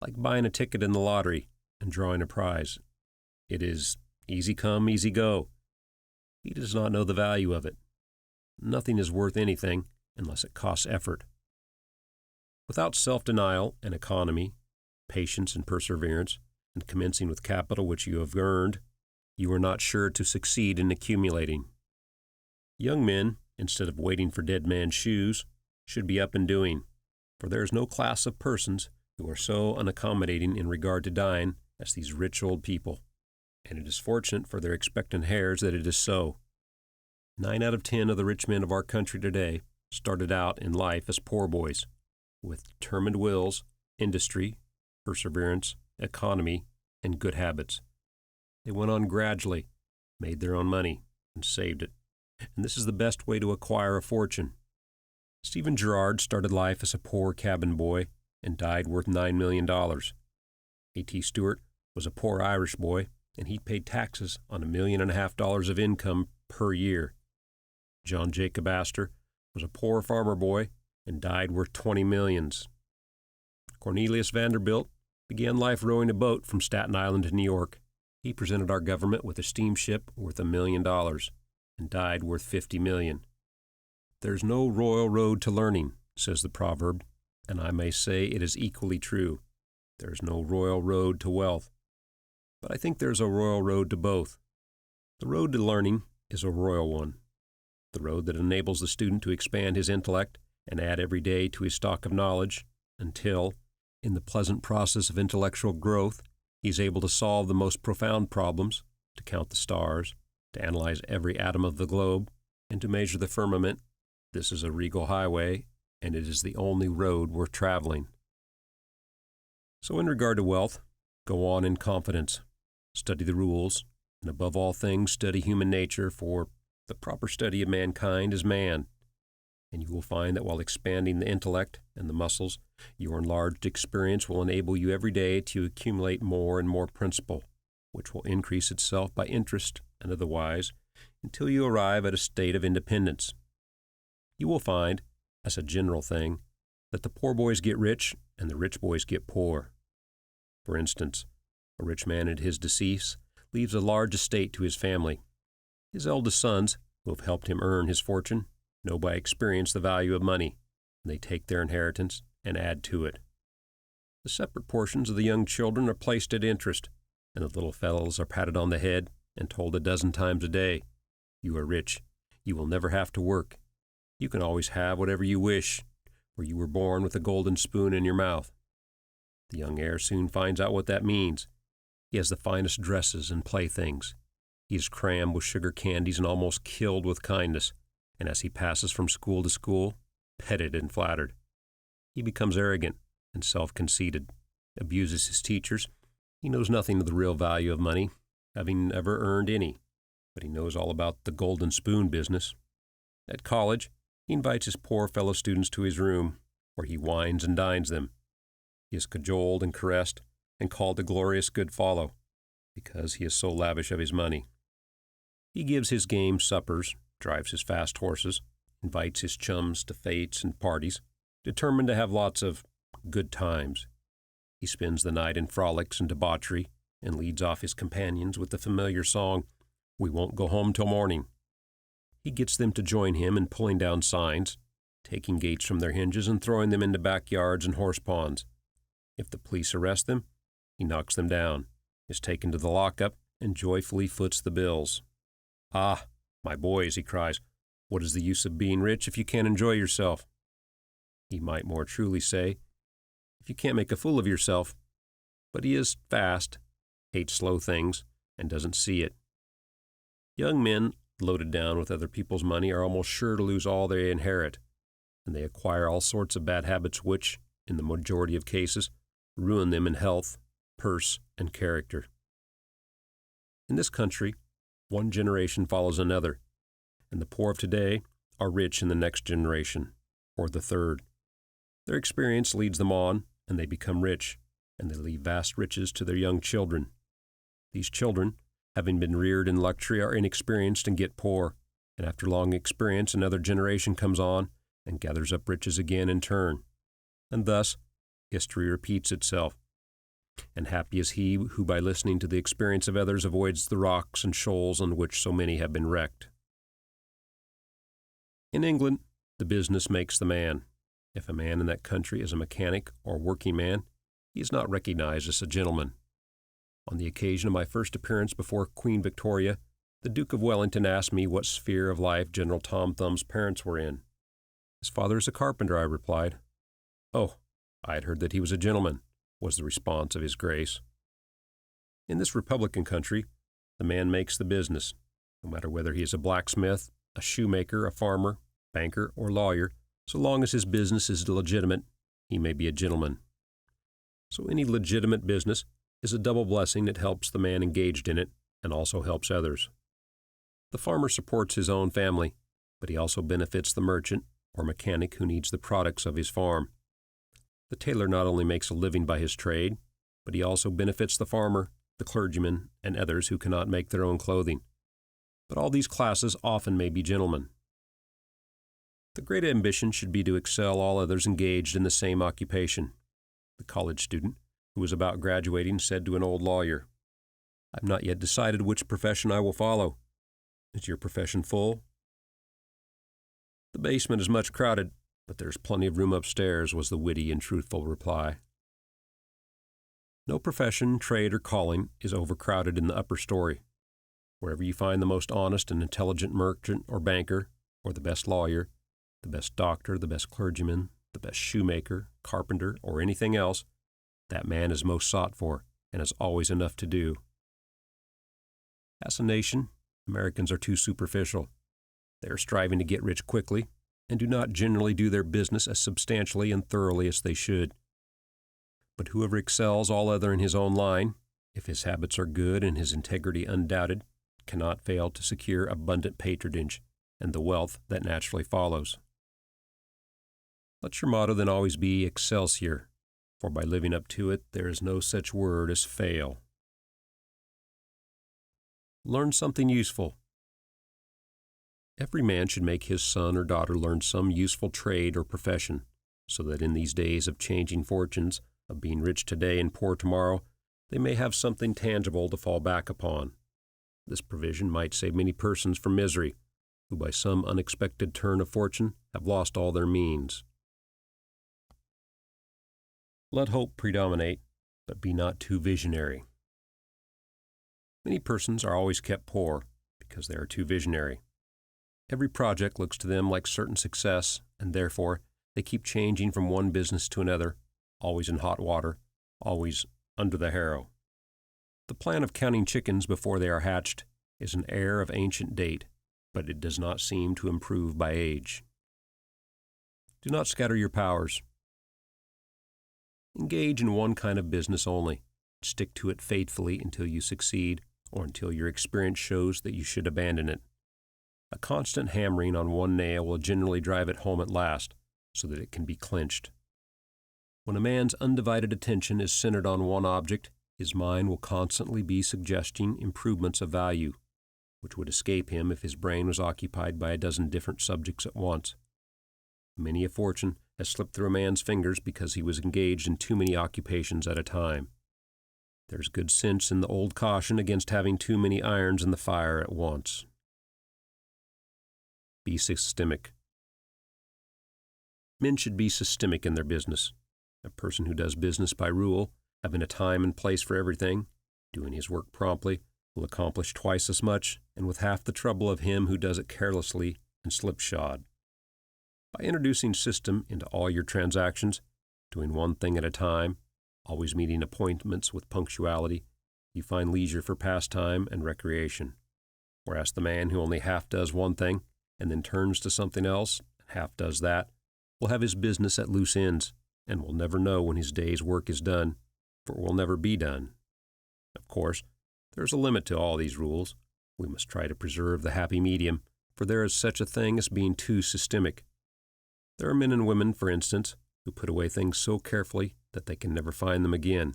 Like buying a ticket in the lottery and drawing a prize. It is easy come, easy go. He does not know the value of it. Nothing is worth anything unless it costs effort. Without self-denial and economy, patience and perseverance, and commencing with capital which you have earned, you are not sure to succeed in accumulating. Young men, instead of waiting for dead man's shoes, should be up and doing, for there is no class of persons who are so unaccommodating in regard to dying as these rich old people, and it is fortunate for their expectant heirs that it is so. 9 out of 10 of the rich men of our country today started out in life as poor boys, with determined wills, industry, perseverance, economy, and good habits. They went on gradually, made their own money, and saved it. And this is the best way to acquire a fortune. Stephen Girard started life as a poor cabin boy and died worth $9 million. A.T. Stewart was a poor Irish boy, and he paid taxes on $1.5 million of income per year. John Jacob Astor was a poor farmer boy and died worth 20 millions. Cornelius Vanderbilt began life rowing a boat from Staten Island to New York. He presented our government with a steamship worth $1 million and died worth $50 million. There's no royal road to learning, says the proverb, and I may say it is equally true. There's no royal road to wealth. But I think there's a royal road to both. The road to learning is a royal one. The road that enables the student to expand his intellect and add every day to his stock of knowledge until, in the pleasant process of intellectual growth, he is able to solve the most profound problems, to count the stars, to analyze every atom of the globe, and to measure the firmament. This is a regal highway, and it is the only road worth traveling. So in regard to wealth, go on in confidence. Study the rules, and above all things study human nature, for the proper study of mankind is man. And you will find that while expanding the intellect and the muscles, your enlarged experience will enable you every day to accumulate more and more principle, which will increase itself by interest and otherwise, until you arrive at a state of independence. You will find, as a general thing, that the poor boys get rich and the rich boys get poor. For instance, a rich man at his decease leaves a large estate to his family. His eldest sons, who have helped him earn his fortune, know by experience the value of money, and they take their inheritance and add to it. The separate portions of the young children are placed at interest, and the little fellows are patted on the head and told a dozen times a day, "You are rich. You will never have to work. You can always have whatever you wish, for you were born with a golden spoon in your mouth." The young heir soon finds out what that means. He has the finest dresses and playthings. He is crammed with sugar candies and almost killed with kindness, and as he passes from school to school, petted and flattered. He becomes arrogant and self-conceited, abuses his teachers. He knows nothing of the real value of money, having never earned any, but he knows all about the golden spoon business. At college, he invites his poor fellow students to his room, where he wines and dines them. He is cajoled and caressed and called a glorious good fellow, because he is so lavish of his money. He gives his game suppers, drives his fast horses, invites his chums to fêtes and parties, determined to have lots of good times. He spends the night in frolics and debauchery, and leads off his companions with the familiar song, "We won't go home till morning." He gets them to join him in pulling down signs, taking gates from their hinges and throwing them into backyards and horse ponds. If the police arrest them, he knocks them down, is taken to the lockup, and joyfully foots the bills. "Ah, my boys," he cries, "what is the use of being rich if you can't enjoy yourself?" He might more truly say, if you can't make a fool of yourself, but he is fast, hates slow things, and doesn't see it. Young men loaded down with other people's money are almost sure to lose all they inherit, and they acquire all sorts of bad habits which, in the majority of cases, ruin them in health, purse, and character. In this country, one generation follows another, and the poor of today are rich in the next generation, or the third. Their experience leads them on, and they become rich, and they leave vast riches to their young children. These children, having been reared in luxury, are inexperienced and get poor, and after long experience another generation comes on and gathers up riches again in turn. And thus, history repeats itself. And happy is he who by listening to the experience of others avoids the rocks and shoals on which so many have been wrecked. In England, the business makes the man. If a man in that country is a mechanic or working man, he is not recognized as a gentleman. On the occasion of my first appearance before Queen Victoria, the Duke of Wellington asked me what sphere of life General Tom Thumb's parents were in. "His father is a carpenter," I replied. "Oh, I had heard that he was a gentleman," was the response of His Grace. In this Republican country, the man makes the business, no matter whether he is a blacksmith, a shoemaker, a farmer, banker, or lawyer. So long as his business is legitimate, he may be a gentleman. So any legitimate business is a double blessing that helps the man engaged in it and also helps others. The farmer supports his own family, but he also benefits the merchant or mechanic who needs the products of his farm. The tailor not only makes a living by his trade, but he also benefits the farmer, the clergyman, and others who cannot make their own clothing. But all these classes often may be gentlemen. The great ambition should be to excel all others engaged in the same occupation. The college student, who was about graduating, said to an old lawyer, "I've not yet decided which profession I will follow. Is your profession full?" "The basement is much crowded, but there's plenty of room upstairs," was the witty and truthful reply. No profession, trade, or calling is overcrowded in the upper story. Wherever you find the most honest and intelligent merchant or banker, or the best lawyer, the best doctor, the best clergyman, the best shoemaker, carpenter, or anything else, that man is most sought for and has always enough to do. As a nation, Americans are too superficial. They are striving to get rich quickly and do not generally do their business as substantially and thoroughly as they should. But whoever excels all other in his own line, if his habits are good and his integrity undoubted, cannot fail to secure abundant patronage and the wealth that naturally follows. Let your motto then always be Excelsior, for by living up to it there is no such word as fail. Learn something useful. Every man should make his son or daughter learn some useful trade or profession, so that in these days of changing fortunes, of being rich today and poor tomorrow, they may have something tangible to fall back upon. This provision might save many persons from misery, who by some unexpected turn of fortune have lost all their means. Let hope predominate, but be not too visionary. Many persons are always kept poor because they are too visionary. Every project looks to them like certain success, and therefore they keep changing from one business to another, always in hot water, always under the harrow. The plan of counting chickens before they are hatched is an error of ancient date, but it does not seem to improve by age. Do not scatter your powers. Engage in one kind of business only. Stick to it faithfully until you succeed, or until your experience shows that you should abandon it. A constant hammering on one nail will generally drive it home at last, so that it can be clinched. When a man's undivided attention is centered on one object, his mind will constantly be suggesting improvements of value, which would escape him if his brain was occupied by a dozen different subjects at once. Many a fortune has slipped through a man's fingers because he was engaged in too many occupations at a time. There's good sense in the old caution against having too many irons in the fire at once. Be systemic. Men should be systemic in their business. A person who does business by rule, having a time and place for everything, doing his work promptly, will accomplish twice as much and with half the trouble of him who does it carelessly and slipshod. By introducing system into all your transactions, doing one thing at a time, always meeting appointments with punctuality, you find leisure for pastime and recreation. Whereas the man who only half does one thing and then turns to something else, half does that, will have his business at loose ends and will never know when his day's work is done, for it will never be done. Of course, there is a limit to all these rules. We must try to preserve the happy medium, for there is such a thing as being too systemic. There are men and women, for instance, who put away things so carefully that they can never find them again.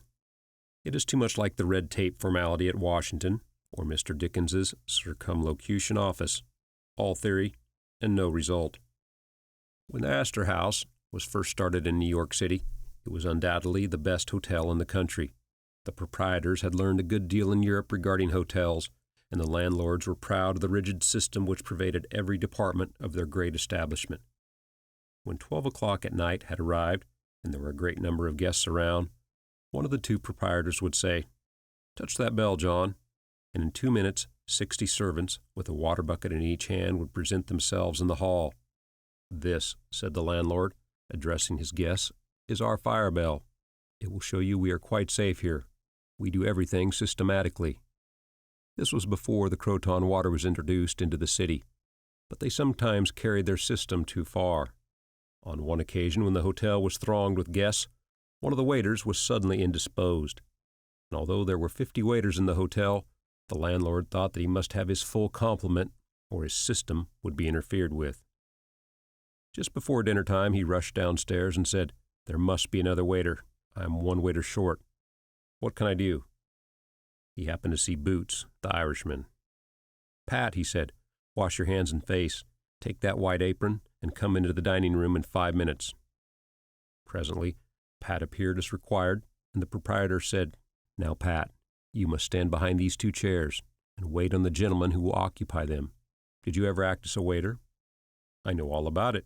It is too much like the red tape formality at Washington or Mr. Dickens's circumlocution office, all theory and no result. When the Astor House was first started in New York City, it was undoubtedly the best hotel in the country. The proprietors had learned a good deal in Europe regarding hotels, and the landlords were proud of the rigid system which pervaded every department of their great establishment. When 12 o'clock at night had arrived, and there were a great number of guests around, one of the two proprietors would say, "Touch that bell, John," and in 2 minutes 60 servants, with a water bucket in each hand, would present themselves in the hall. "This," said the landlord, addressing his guests, "is our fire bell. It will show you we are quite safe here. We do everything systematically." This was before the Croton water was introduced into the city, but they sometimes carried their system too far. On one occasion, when the hotel was thronged with guests, one of the waiters was suddenly indisposed, and although there were 50 waiters in the hotel, the landlord thought that he must have his full complement, or his system would be interfered with. Just before dinner time, he rushed downstairs and said, "There must be another waiter. I am one waiter short. What can I do?" He happened to see Boots, the Irishman. "Pat," he said, "wash your hands and face, take that white apron, and come into the dining room in 5 minutes." Presently, Pat appeared as required, and the proprietor said, "Now, Pat, you must stand behind these 2 chairs and wait on the gentleman who will occupy them. Did you ever act as a waiter?" "I know all about it."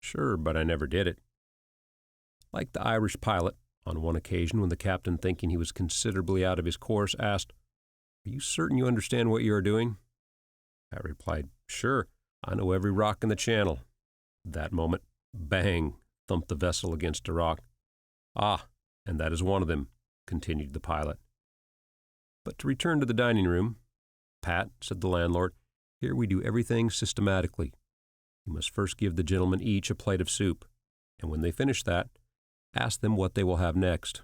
"Sure, but I never did it." Like the Irish pilot, on one occasion when the captain, thinking he was considerably out of his course, asked, "Are you certain you understand what you are doing?" Pat replied, "Sure, I know every rock in the channel." That moment, bang, thumped the vessel against a rock. "Ah, and that is one of them," continued the pilot. But to return to the dining room. "Pat," said the landlord, "here we do everything systematically. You must first give the gentlemen each a plate of soup, and when they finish that, ask them what they will have next."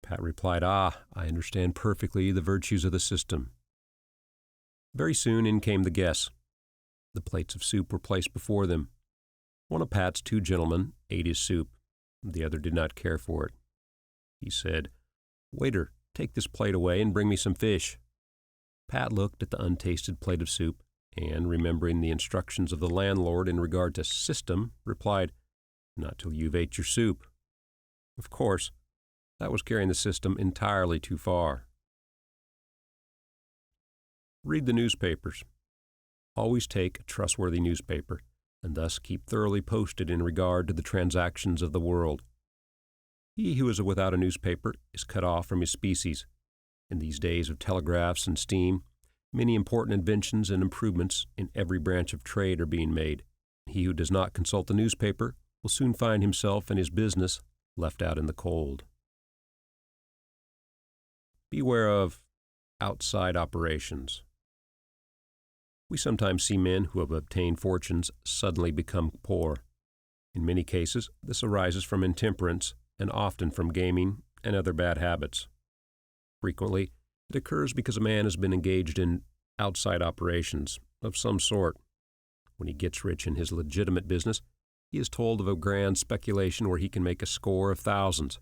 Pat replied, "Ah, I understand perfectly the virtues of the system." Very soon in came the guests. The plates of soup were placed before them. One of Pat's 2 gentlemen ate his soup. The other did not care for it. He said, "Waiter, take this plate away and bring me some fish." Pat looked at the untasted plate of soup, and, remembering the instructions of the landlord in regard to system, replied, "Not till you've ate your soup." Of course, that was carrying the system entirely too far. Read the newspapers. Always take a trustworthy newspaper, and thus keep thoroughly posted in regard to the transactions of the world. He who is without a newspaper is cut off from his species. In these days of telegraphs and steam, many important inventions and improvements in every branch of trade are being made. He who does not consult the newspaper will soon find himself and his business left out in the cold. Beware of outside operations. We sometimes see men who have obtained fortunes suddenly become poor. In many cases, this arises from intemperance and often from gaming and other bad habits. Frequently, it occurs because a man has been engaged in outside operations of some sort. When he gets rich in his legitimate business, he is told of a grand speculation where he can make a score of thousands.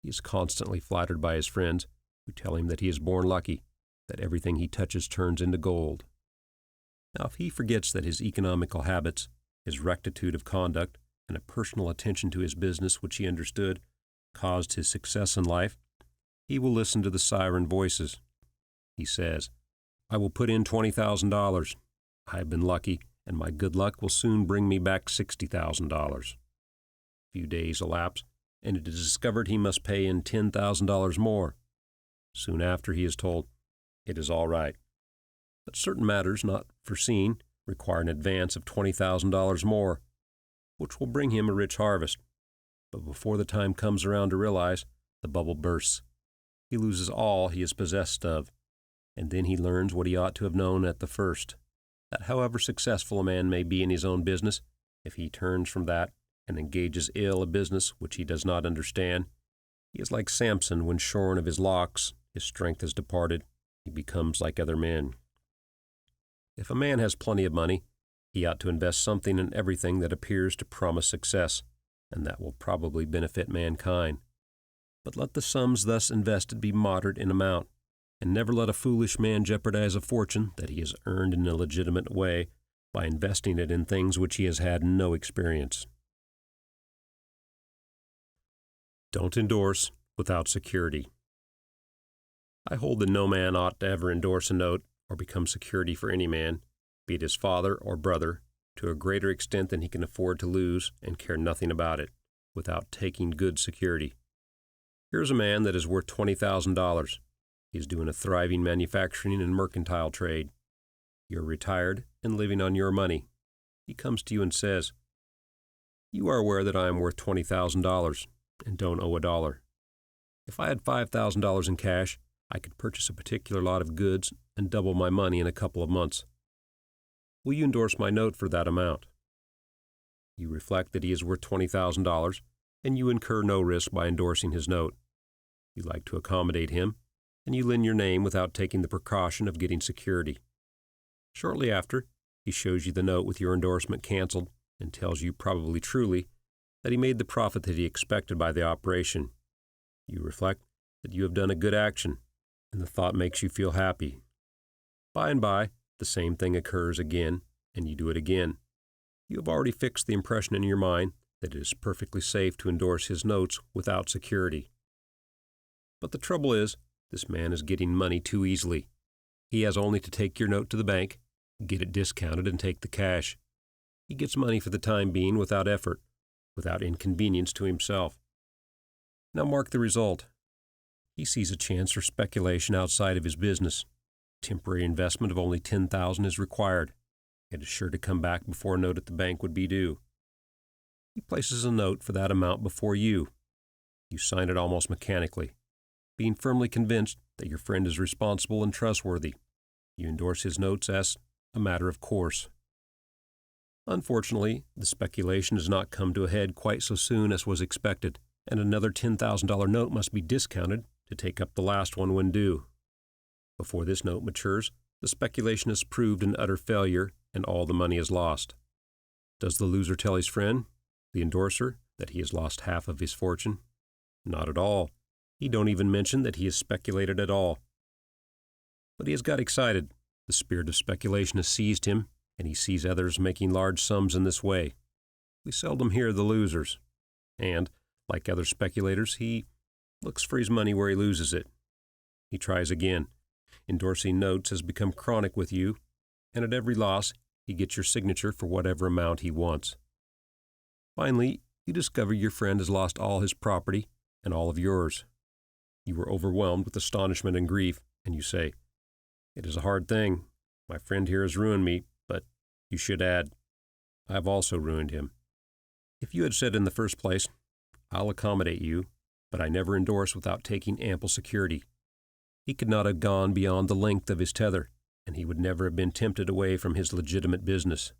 He is constantly flattered by his friends, who tell him that he is born lucky, that everything he touches turns into gold. Now, if he forgets that his economical habits, his rectitude of conduct, and a personal attention to his business which he understood, caused his success in life, he will listen to the siren voices. He says, "I will put in $20,000. I have been lucky, and my good luck will soon bring me back $60,000. A few days elapse, and it is discovered he must pay in $10,000 more. Soon after he is told, "It is all right." But certain matters not foreseen require an advance of $20,000 more, which will bring him a rich harvest. But before the time comes around to realize, the bubble bursts. He loses all he is possessed of, and then he learns what he ought to have known at the first, that however successful a man may be in his own business, if he turns from that and engages ill a business which he does not understand, he is like Samson when shorn of his locks, his strength has departed, he becomes like other men. If a man has plenty of money, he ought to invest something in everything that appears to promise success, and that will probably benefit mankind. But let the sums thus invested be moderate in amount, and never let a foolish man jeopardize a fortune that he has earned in a legitimate way by investing it in things which he has had no experience. Don't endorse without security. I hold that no man ought to ever endorse a note or become security for any man, be it his father or brother, to a greater extent than he can afford to lose and care nothing about it, without taking good security. Here is a man that is worth $20,000. He is doing a thriving manufacturing and mercantile trade. You are retired and living on your money. He comes to you and says, "You are aware that I am worth $20,000 and don't owe a dollar. If I had $5,000 in cash, I could purchase a particular lot of goods and double my money in a couple of months. Will you endorse my note for that amount?" You reflect that he is worth $20,000, and you incur no risk by endorsing his note. You like to accommodate him, and you lend your name without taking the precaution of getting security. Shortly after, he shows you the note with your endorsement canceled and tells you, probably truly, that he made the profit that he expected by the operation. You reflect that you have done a good action, and the thought makes you feel happy. By and by, the same thing occurs again, and you do it again. You have already fixed the impression in your mind that it is perfectly safe to endorse his notes without security. But the trouble is, this man is getting money too easily. He has only to take your note to the bank, get it discounted, and take the cash. He gets money for the time being without effort, without inconvenience to himself. Now mark the result. He sees a chance for speculation outside of his business. Temporary investment of only $10,000 is required. It is sure to come back before a note at the bank would be due. He places a note for that amount before you. You sign it almost mechanically, being firmly convinced that your friend is responsible and trustworthy. You endorse his notes as a matter of course. Unfortunately, the speculation does not come to a head quite so soon as was expected, and another $10,000 note must be discounted to take up the last one when due. Before this note matures, the speculation is proved an utter failure, and all the money is lost. Does the loser tell his friend, the endorser, that he has lost half of his fortune? Not at all. He don't even mention that he has speculated at all. But he has got excited. The spirit of speculation has seized him, and he sees others making large sums in this way. We seldom hear the losers. And, like other speculators, he looks for his money where he loses it. He tries again. Endorsing notes has become chronic with you, and at every loss, he gets your signature for whatever amount he wants. Finally, you discover your friend has lost all his property and all of yours. You are overwhelmed with astonishment and grief, and you say, "It is a hard thing. My friend here has ruined me, but you should add, I have also ruined him. If you had said in the first place, I'll accommodate you, but I never endorse without taking ample security, he could not have gone beyond the length of his tether, and he would never have been tempted away from his legitimate business.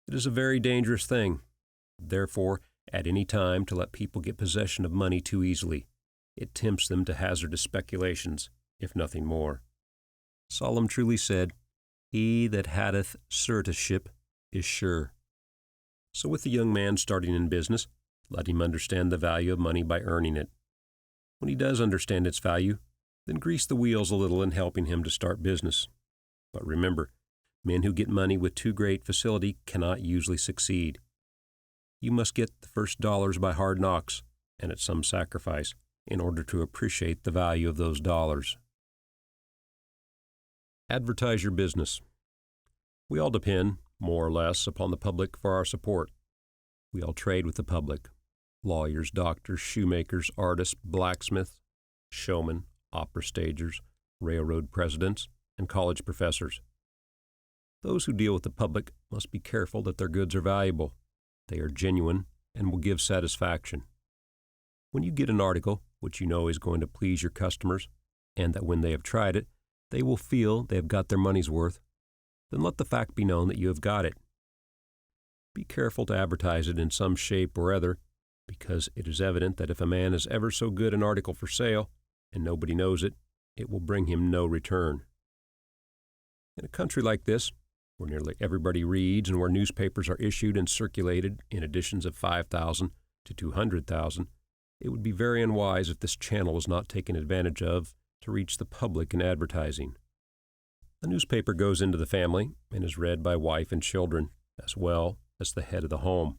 It is a very dangerous thing, therefore, at any time to let people get possession of money too easily. It tempts them to hazardous speculations, if nothing more. Solomon truly said, He that hath suretyship is sure. So with the young man starting in business, let him understand the value of money by earning it. When he does understand its value, then grease the wheels a little in helping him to start business. But remember, men who get money with too great facility cannot usually succeed. You must get the first dollars by hard knocks, and at some sacrifice, in order to appreciate the value of those dollars. Advertise your business. We all depend, more or less, upon the public for our support. We all trade with the public. Lawyers, doctors, shoemakers, artists, blacksmiths, showmen, opera stagers, railroad presidents, and college professors. Those who deal with the public must be careful that their goods are valuable. They are genuine and will give satisfaction. When you get an article which you know is going to please your customers, and that when they have tried it, they will feel they have got their money's worth, then let the fact be known that you have got it. Be careful to advertise it in some shape or other, because it is evident that if a man is ever so good an article for sale, and nobody knows it, it will bring him no return. In a country like this, where nearly everybody reads and where newspapers are issued and circulated in editions of 5,000 to 200,000, it would be very unwise if this channel was not taken advantage of to reach the public in advertising. A newspaper goes into the family and is read by wife and children, as well as the head of the home.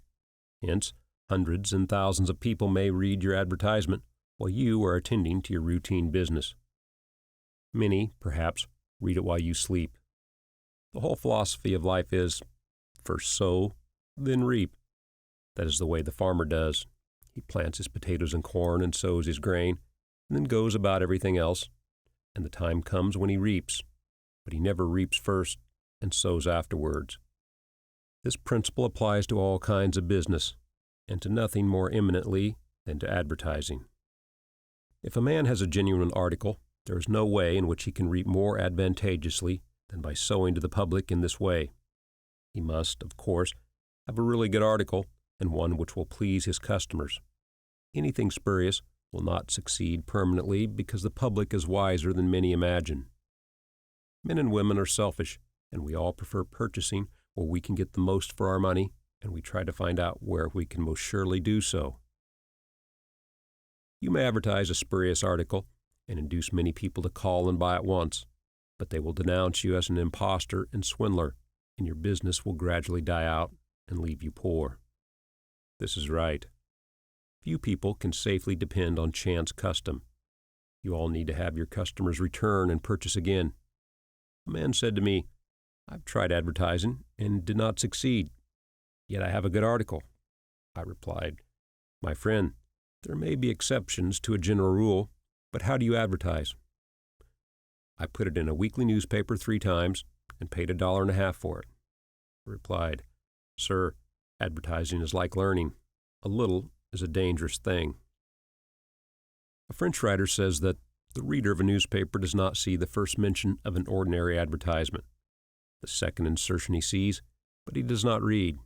Hence, hundreds and thousands of people may read your advertisement while you are attending to your routine business. Many, perhaps, read it while you sleep. The whole philosophy of life is, first sow, then reap. That is the way the farmer does. He plants his potatoes and corn and sows his grain, and then goes about everything else, and the time comes when he reaps. But he never reaps first and sows afterwards. This principle applies to all kinds of business, and to nothing more eminently than to advertising. If a man has a genuine article, there is no way in which he can reap more advantageously than by sowing to the public in this way. He must, of course, have a really good article, and one which will please his customers. Anything spurious will not succeed permanently because the public is wiser than many imagine. Men and women are selfish, and we all prefer purchasing where we can get the most for our money, and we try to find out where we can most surely do so. You may advertise a spurious article and induce many people to call and buy at once, but they will denounce you as an impostor and swindler, and your business will gradually die out and leave you poor. This is right. Few people can safely depend on chance custom. You all need to have your customers return and purchase again. A man said to me, I've tried advertising and did not succeed, yet I have a good article. I replied, my friend, there may be exceptions to a general rule, but how do you advertise? I put it in a weekly newspaper 3 times and paid $1.50 for it. I replied, sir, advertising is like learning. A little is a dangerous thing. A French writer says that the reader of a newspaper does not see the first mention of an ordinary advertisement. The second insertion he sees, but he does not read.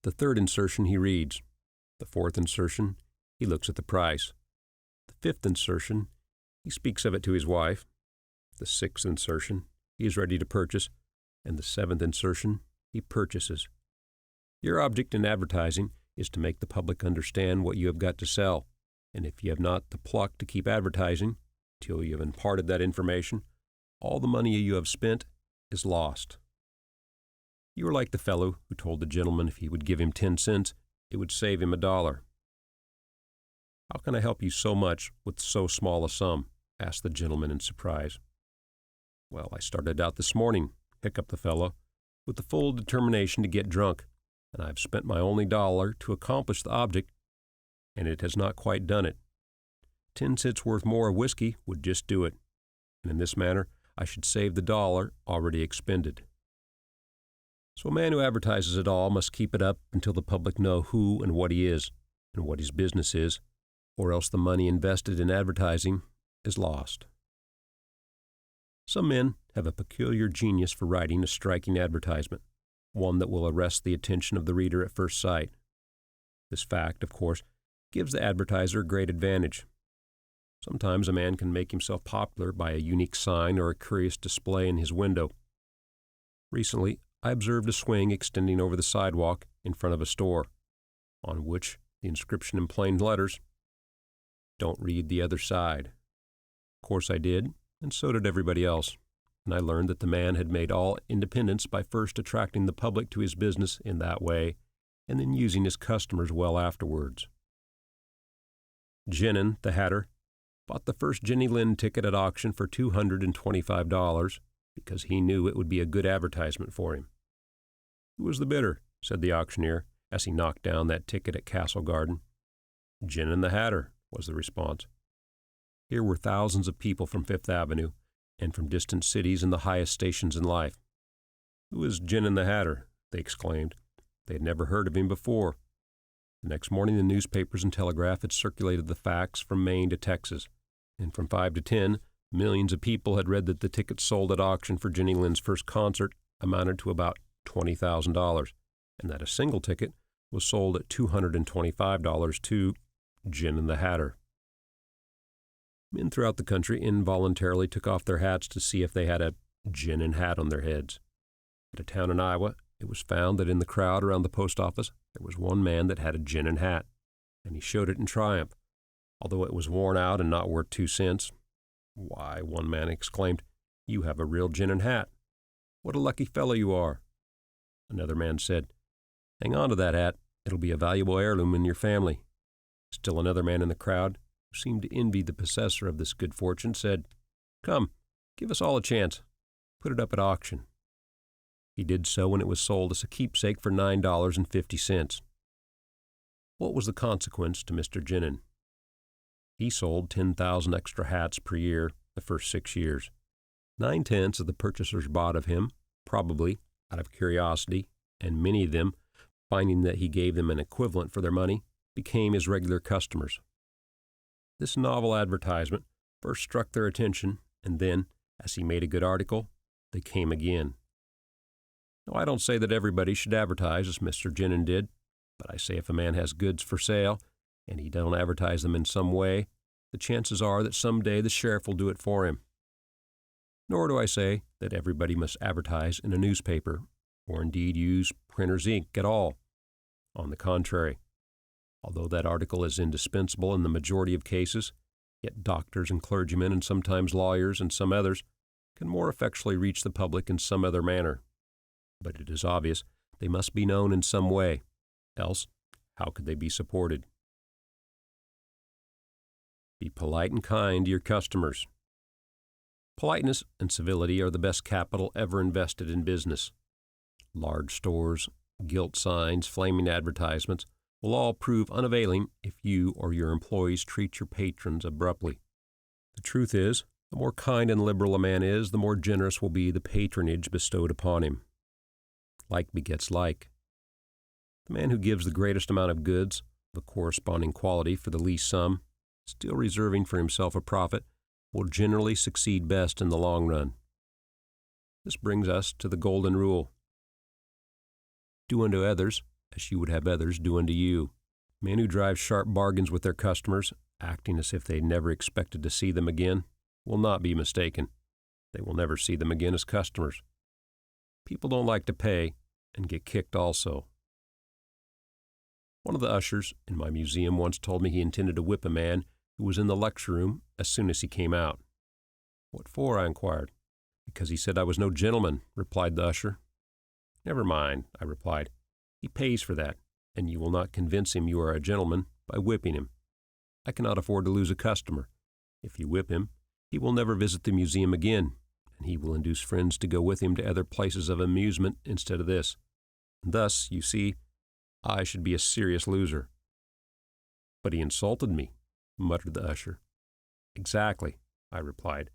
The third insertion he reads. The fourth insertion, he looks at the price. The fifth insertion, he speaks of it to his wife. The sixth insertion, he is ready to purchase. And the seventh insertion, he purchases. Your object in advertising is to make the public understand what you have got to sell. And if you have not the pluck to keep advertising till you have imparted that information, all the money you have spent is lost. You are like the fellow who told the gentleman if he would give him 10 cents, it would save him $1. How can I help you so much with so small a sum? Asked the gentleman in surprise. Well, I started out this morning, hiccuped the fellow, with the full determination to get drunk, and I've spent my only $1 to accomplish the object, and it has not quite done it. 10 cents worth more of whiskey would just do it, and in this manner I should save the $1 already expended. So a man who advertises at all must keep it up until the public know who and what he is, and what his business is, or else the money invested in advertising is lost. Some men have a peculiar genius for writing a striking advertisement, one that will arrest the attention of the reader at first sight. This fact, of course, gives the advertiser a great advantage. Sometimes a man can make himself popular by a unique sign or a curious display in his window. Recently, I observed a swing extending over the sidewalk in front of a store, on which the inscription in plain letters, "Don't read the other side." Of course I did, and so did everybody else, and I learned that the man had made all independence by first attracting the public to his business in that way, and then using his customers well afterwards. Genin, the hatter, bought the first Jenny Lind ticket at auction for $225 because he knew it would be a good advertisement for him. Who was the bidder? Said the auctioneer as he knocked down that ticket at Castle Garden. Genin the hatter, was the response. Here were thousands of people from Fifth Avenue and from distant cities and the highest stations in life. Who is Genin the hatter? They exclaimed. They had never heard of him before. The next morning the newspapers and telegraph had circulated the facts from Maine to Texas, and from 5 to 10, millions of people had read that the tickets sold at auction for Jenny Lind's first concert amounted to about $20,000, and that a single ticket was sold at $225 to Genin the hatter. Men throughout the country involuntarily took off their hats to see if they had a Genin hat on their heads. At a town in Iowa, it was found that in the crowd around the post office there was one man that had a Genin hat, and he showed it in triumph, although it was worn out and not worth 2 cents. Why, one man exclaimed, you have a real Genin hat. What a lucky fellow you are. Another man said, hang on to that hat. It'll be a valuable heirloom in your family. Still another man in the crowd, who seemed to envy the possessor of this good fortune, said, come, give us all a chance. Put it up at auction. He did so, and it was sold as a keepsake for $9.50. What was the consequence to Mr. Genin? He sold 10,000 extra hats per year the first 6 years. 9/10 of the purchasers bought of him, probably out of curiosity, and many of them, finding that he gave them an equivalent for their money, became his regular customers. This novel advertisement first struck their attention, and then, as he made a good article, they came again. Now, I don't say that everybody should advertise as Mr. Genin did, but I say if a man has goods for sale, and he don't advertise them in some way, the chances are that someday the sheriff will do it for him. Nor do I say that everybody must advertise in a newspaper, or indeed use printer's ink at all. On the contrary, although that article is indispensable in the majority of cases, yet doctors and clergymen and sometimes lawyers and some others can more effectually reach the public in some other manner. But it is obvious they must be known in some way, else how could they be supported? Be polite and kind to your customers. Politeness and civility are the best capital ever invested in business. Large stores, gilt signs, flaming advertisements will all prove unavailing if you or your employees treat your patrons abruptly. The truth is, the more kind and liberal a man is, the more generous will be the patronage bestowed upon him. Like begets like. The man who gives the greatest amount of goods of a corresponding quality for the least sum, still reserving for himself a profit, will generally succeed best in the long run. This brings us to the golden rule. Do unto others as you would have others do unto you. Men who drive sharp bargains with their customers, acting as if they never expected to see them again, will not be mistaken. They will never see them again as customers. People don't like to pay and get kicked also. One of the ushers in my museum once told me he intended to whip a man who was in the lecture room as soon as he came out. What for? I inquired. Because he said I was no gentleman, replied the usher. Never mind, I replied. He pays for that, and you will not convince him you are a gentleman by whipping him. I cannot afford to lose a customer. If you whip him, he will never visit the museum again, and he will induce friends to go with him to other places of amusement instead of this. Thus, you see, I should be a serious loser. But he insulted me, muttered the usher. Exactly, I replied.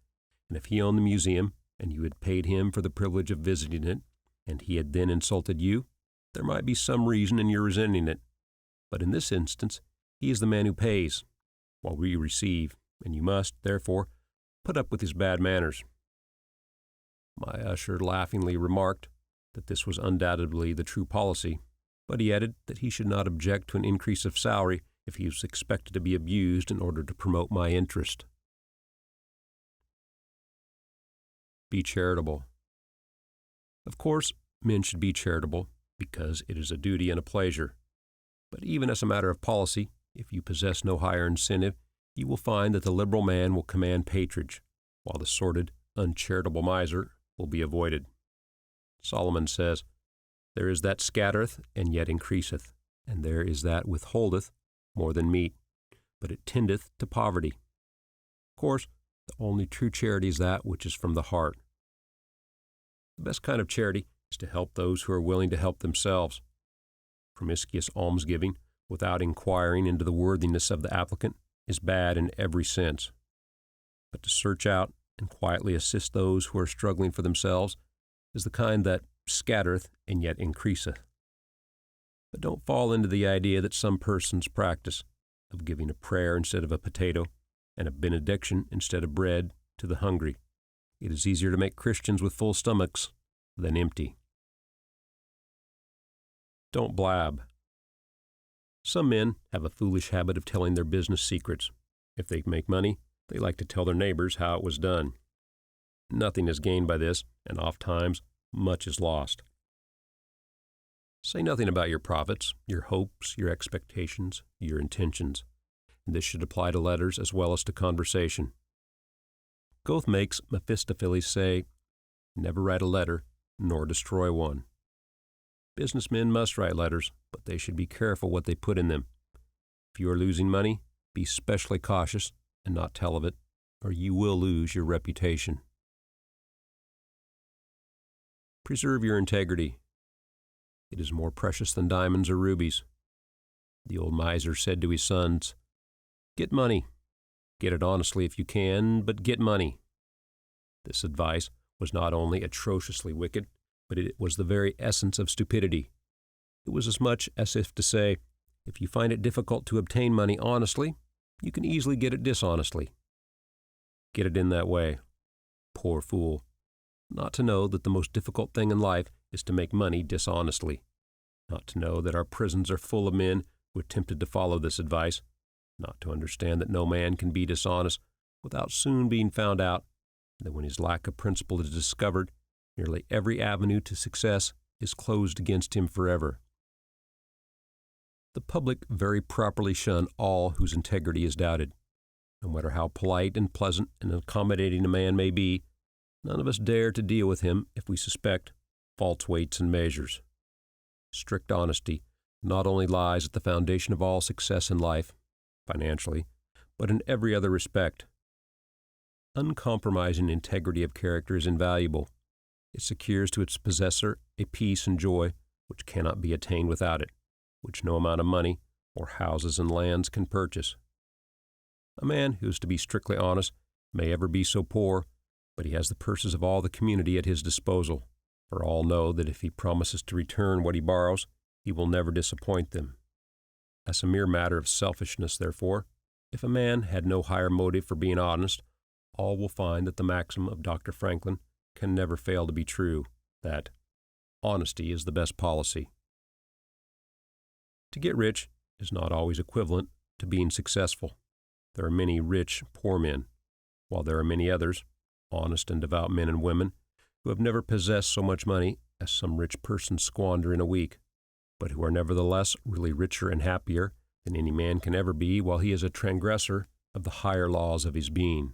And if he owned the museum, and you had paid him for the privilege of visiting it, and he had then insulted you, there might be some reason in your resenting it. But in this instance, he is the man who pays, while we receive, and you must, therefore, put up with his bad manners. My usher laughingly remarked that this was undoubtedly the true policy, but he added that he should not object to an increase of salary if he was expected to be abused in order to promote my interest. Be charitable. Of course, men should be charitable because it is a duty and a pleasure. But even as a matter of policy, if you possess no higher incentive, you will find that the liberal man will command patronage, while the sordid, uncharitable miser will be avoided. Solomon says, "There is that scattereth, and yet increaseth, and there is that withholdeth more than meet, but it tendeth to poverty." Of course, the only true charity is that which is from the heart. The best kind of charity is to help those who are willing to help themselves. Promiscuous almsgiving, without inquiring into the worthiness of the applicant, is bad in every sense. But to search out and quietly assist those who are struggling for themselves is the kind that scattereth and yet increaseth. But don't fall into the idea that some persons practice of giving a prayer instead of a potato and a benediction instead of bread to the hungry. It is easier to make Christians with full stomachs than empty. Don't blab. Some men have a foolish habit of telling their business secrets. If they make money, they like to tell their neighbors how it was done. Nothing is gained by this, and oftentimes much is lost. Say nothing about your profits, your hopes, your expectations, your intentions. And this should apply to letters as well as to conversation. Goethe makes Mephistopheles say, "Never write a letter, nor destroy one." Businessmen must write letters, but they should be careful what they put in them. If you are losing money, be specially cautious and not tell of it, or you will lose your reputation. Preserve your integrity. It is more precious than diamonds or rubies. The old miser said to his sons, "Get money. Get it honestly if you can, but get money." This advice was not only atrociously wicked, but it was the very essence of stupidity. It was as much as if to say, if you find it difficult to obtain money honestly, you can easily get it dishonestly. Get it in that way. Poor fool. Not to know that the most difficult thing in life is to make money dishonestly. Not to know that our prisons are full of men who attempted to follow this advice. Not to understand that no man can be dishonest without soon being found out, and that when his lack of principle is discovered, nearly every avenue to success is closed against him forever. The public very properly shun all whose integrity is doubted. No matter how polite and pleasant and accommodating a man may be, none of us dare to deal with him if we suspect false weights and measures. Strict honesty not only lies at the foundation of all success in life, financially, but in every other respect. Uncompromising integrity of character is invaluable. It secures to its possessor a peace and joy which cannot be attained without it, which no amount of money or houses and lands can purchase. A man who is to be strictly honest may ever be so poor, but he has the purses of all the community at his disposal, for all know that if he promises to return what he borrows, he will never disappoint them. As a mere matter of selfishness, therefore, if a man had no higher motive for being honest, all will find that the maxim of Dr. Franklin can never fail to be true, that honesty is the best policy. To get rich is not always equivalent to being successful. There are many rich, poor men, while there are many others, honest and devout men and women, who have never possessed so much money as some rich persons squander in a week, but who are nevertheless really richer and happier than any man can ever be while he is a transgressor of the higher laws of his being.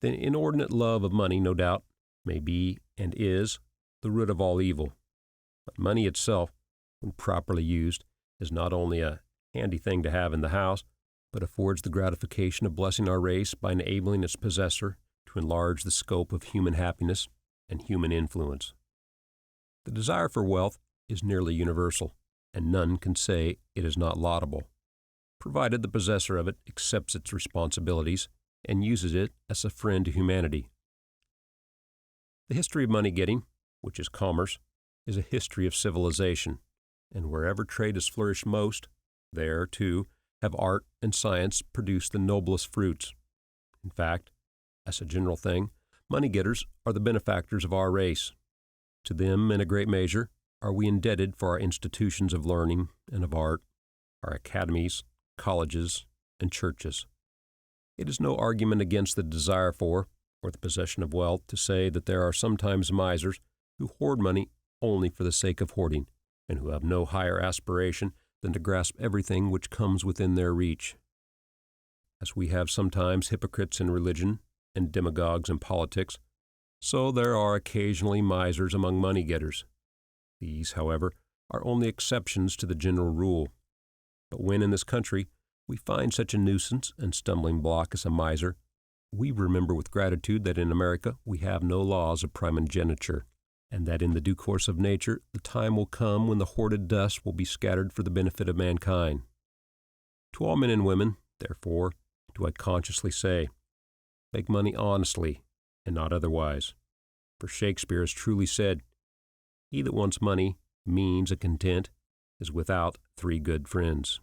The inordinate love of money, no doubt, may be and is the root of all evil, but money itself, when properly used, is not only a handy thing to have in the house, but affords the gratification of blessing our race by enabling its possessor to enlarge the scope of human happiness and human influence. The desire for wealth is nearly universal, and none can say it is not laudable, provided the possessor of it accepts its responsibilities and uses it as a friend to humanity. The history of money-getting, which is commerce, is a history of civilization, and wherever trade has flourished most, there, too, have art and science produced the noblest fruits. In fact, as a general thing, money-getters are the benefactors of our race. To them, in a great measure, are we indebted for our institutions of learning and of art, our academies, colleges, and churches. It is no argument against the desire for, or the possession of wealth, to say that there are sometimes misers who hoard money only for the sake of hoarding, and who have no higher aspiration than to grasp everything which comes within their reach. As we have sometimes hypocrites in religion and demagogues in politics, so there are occasionally misers among money-getters. These, however, are only exceptions to the general rule. But when in this country we find such a nuisance and stumbling block as a miser, we remember with gratitude that in America we have no laws of primogeniture, and that in the due course of nature the time will come when the hoarded dust will be scattered for the benefit of mankind. To all men and women, therefore, do I consciously say, make money honestly and not otherwise. For Shakespeare has truly said, "He that wants money, means, and content, is without 3 good friends."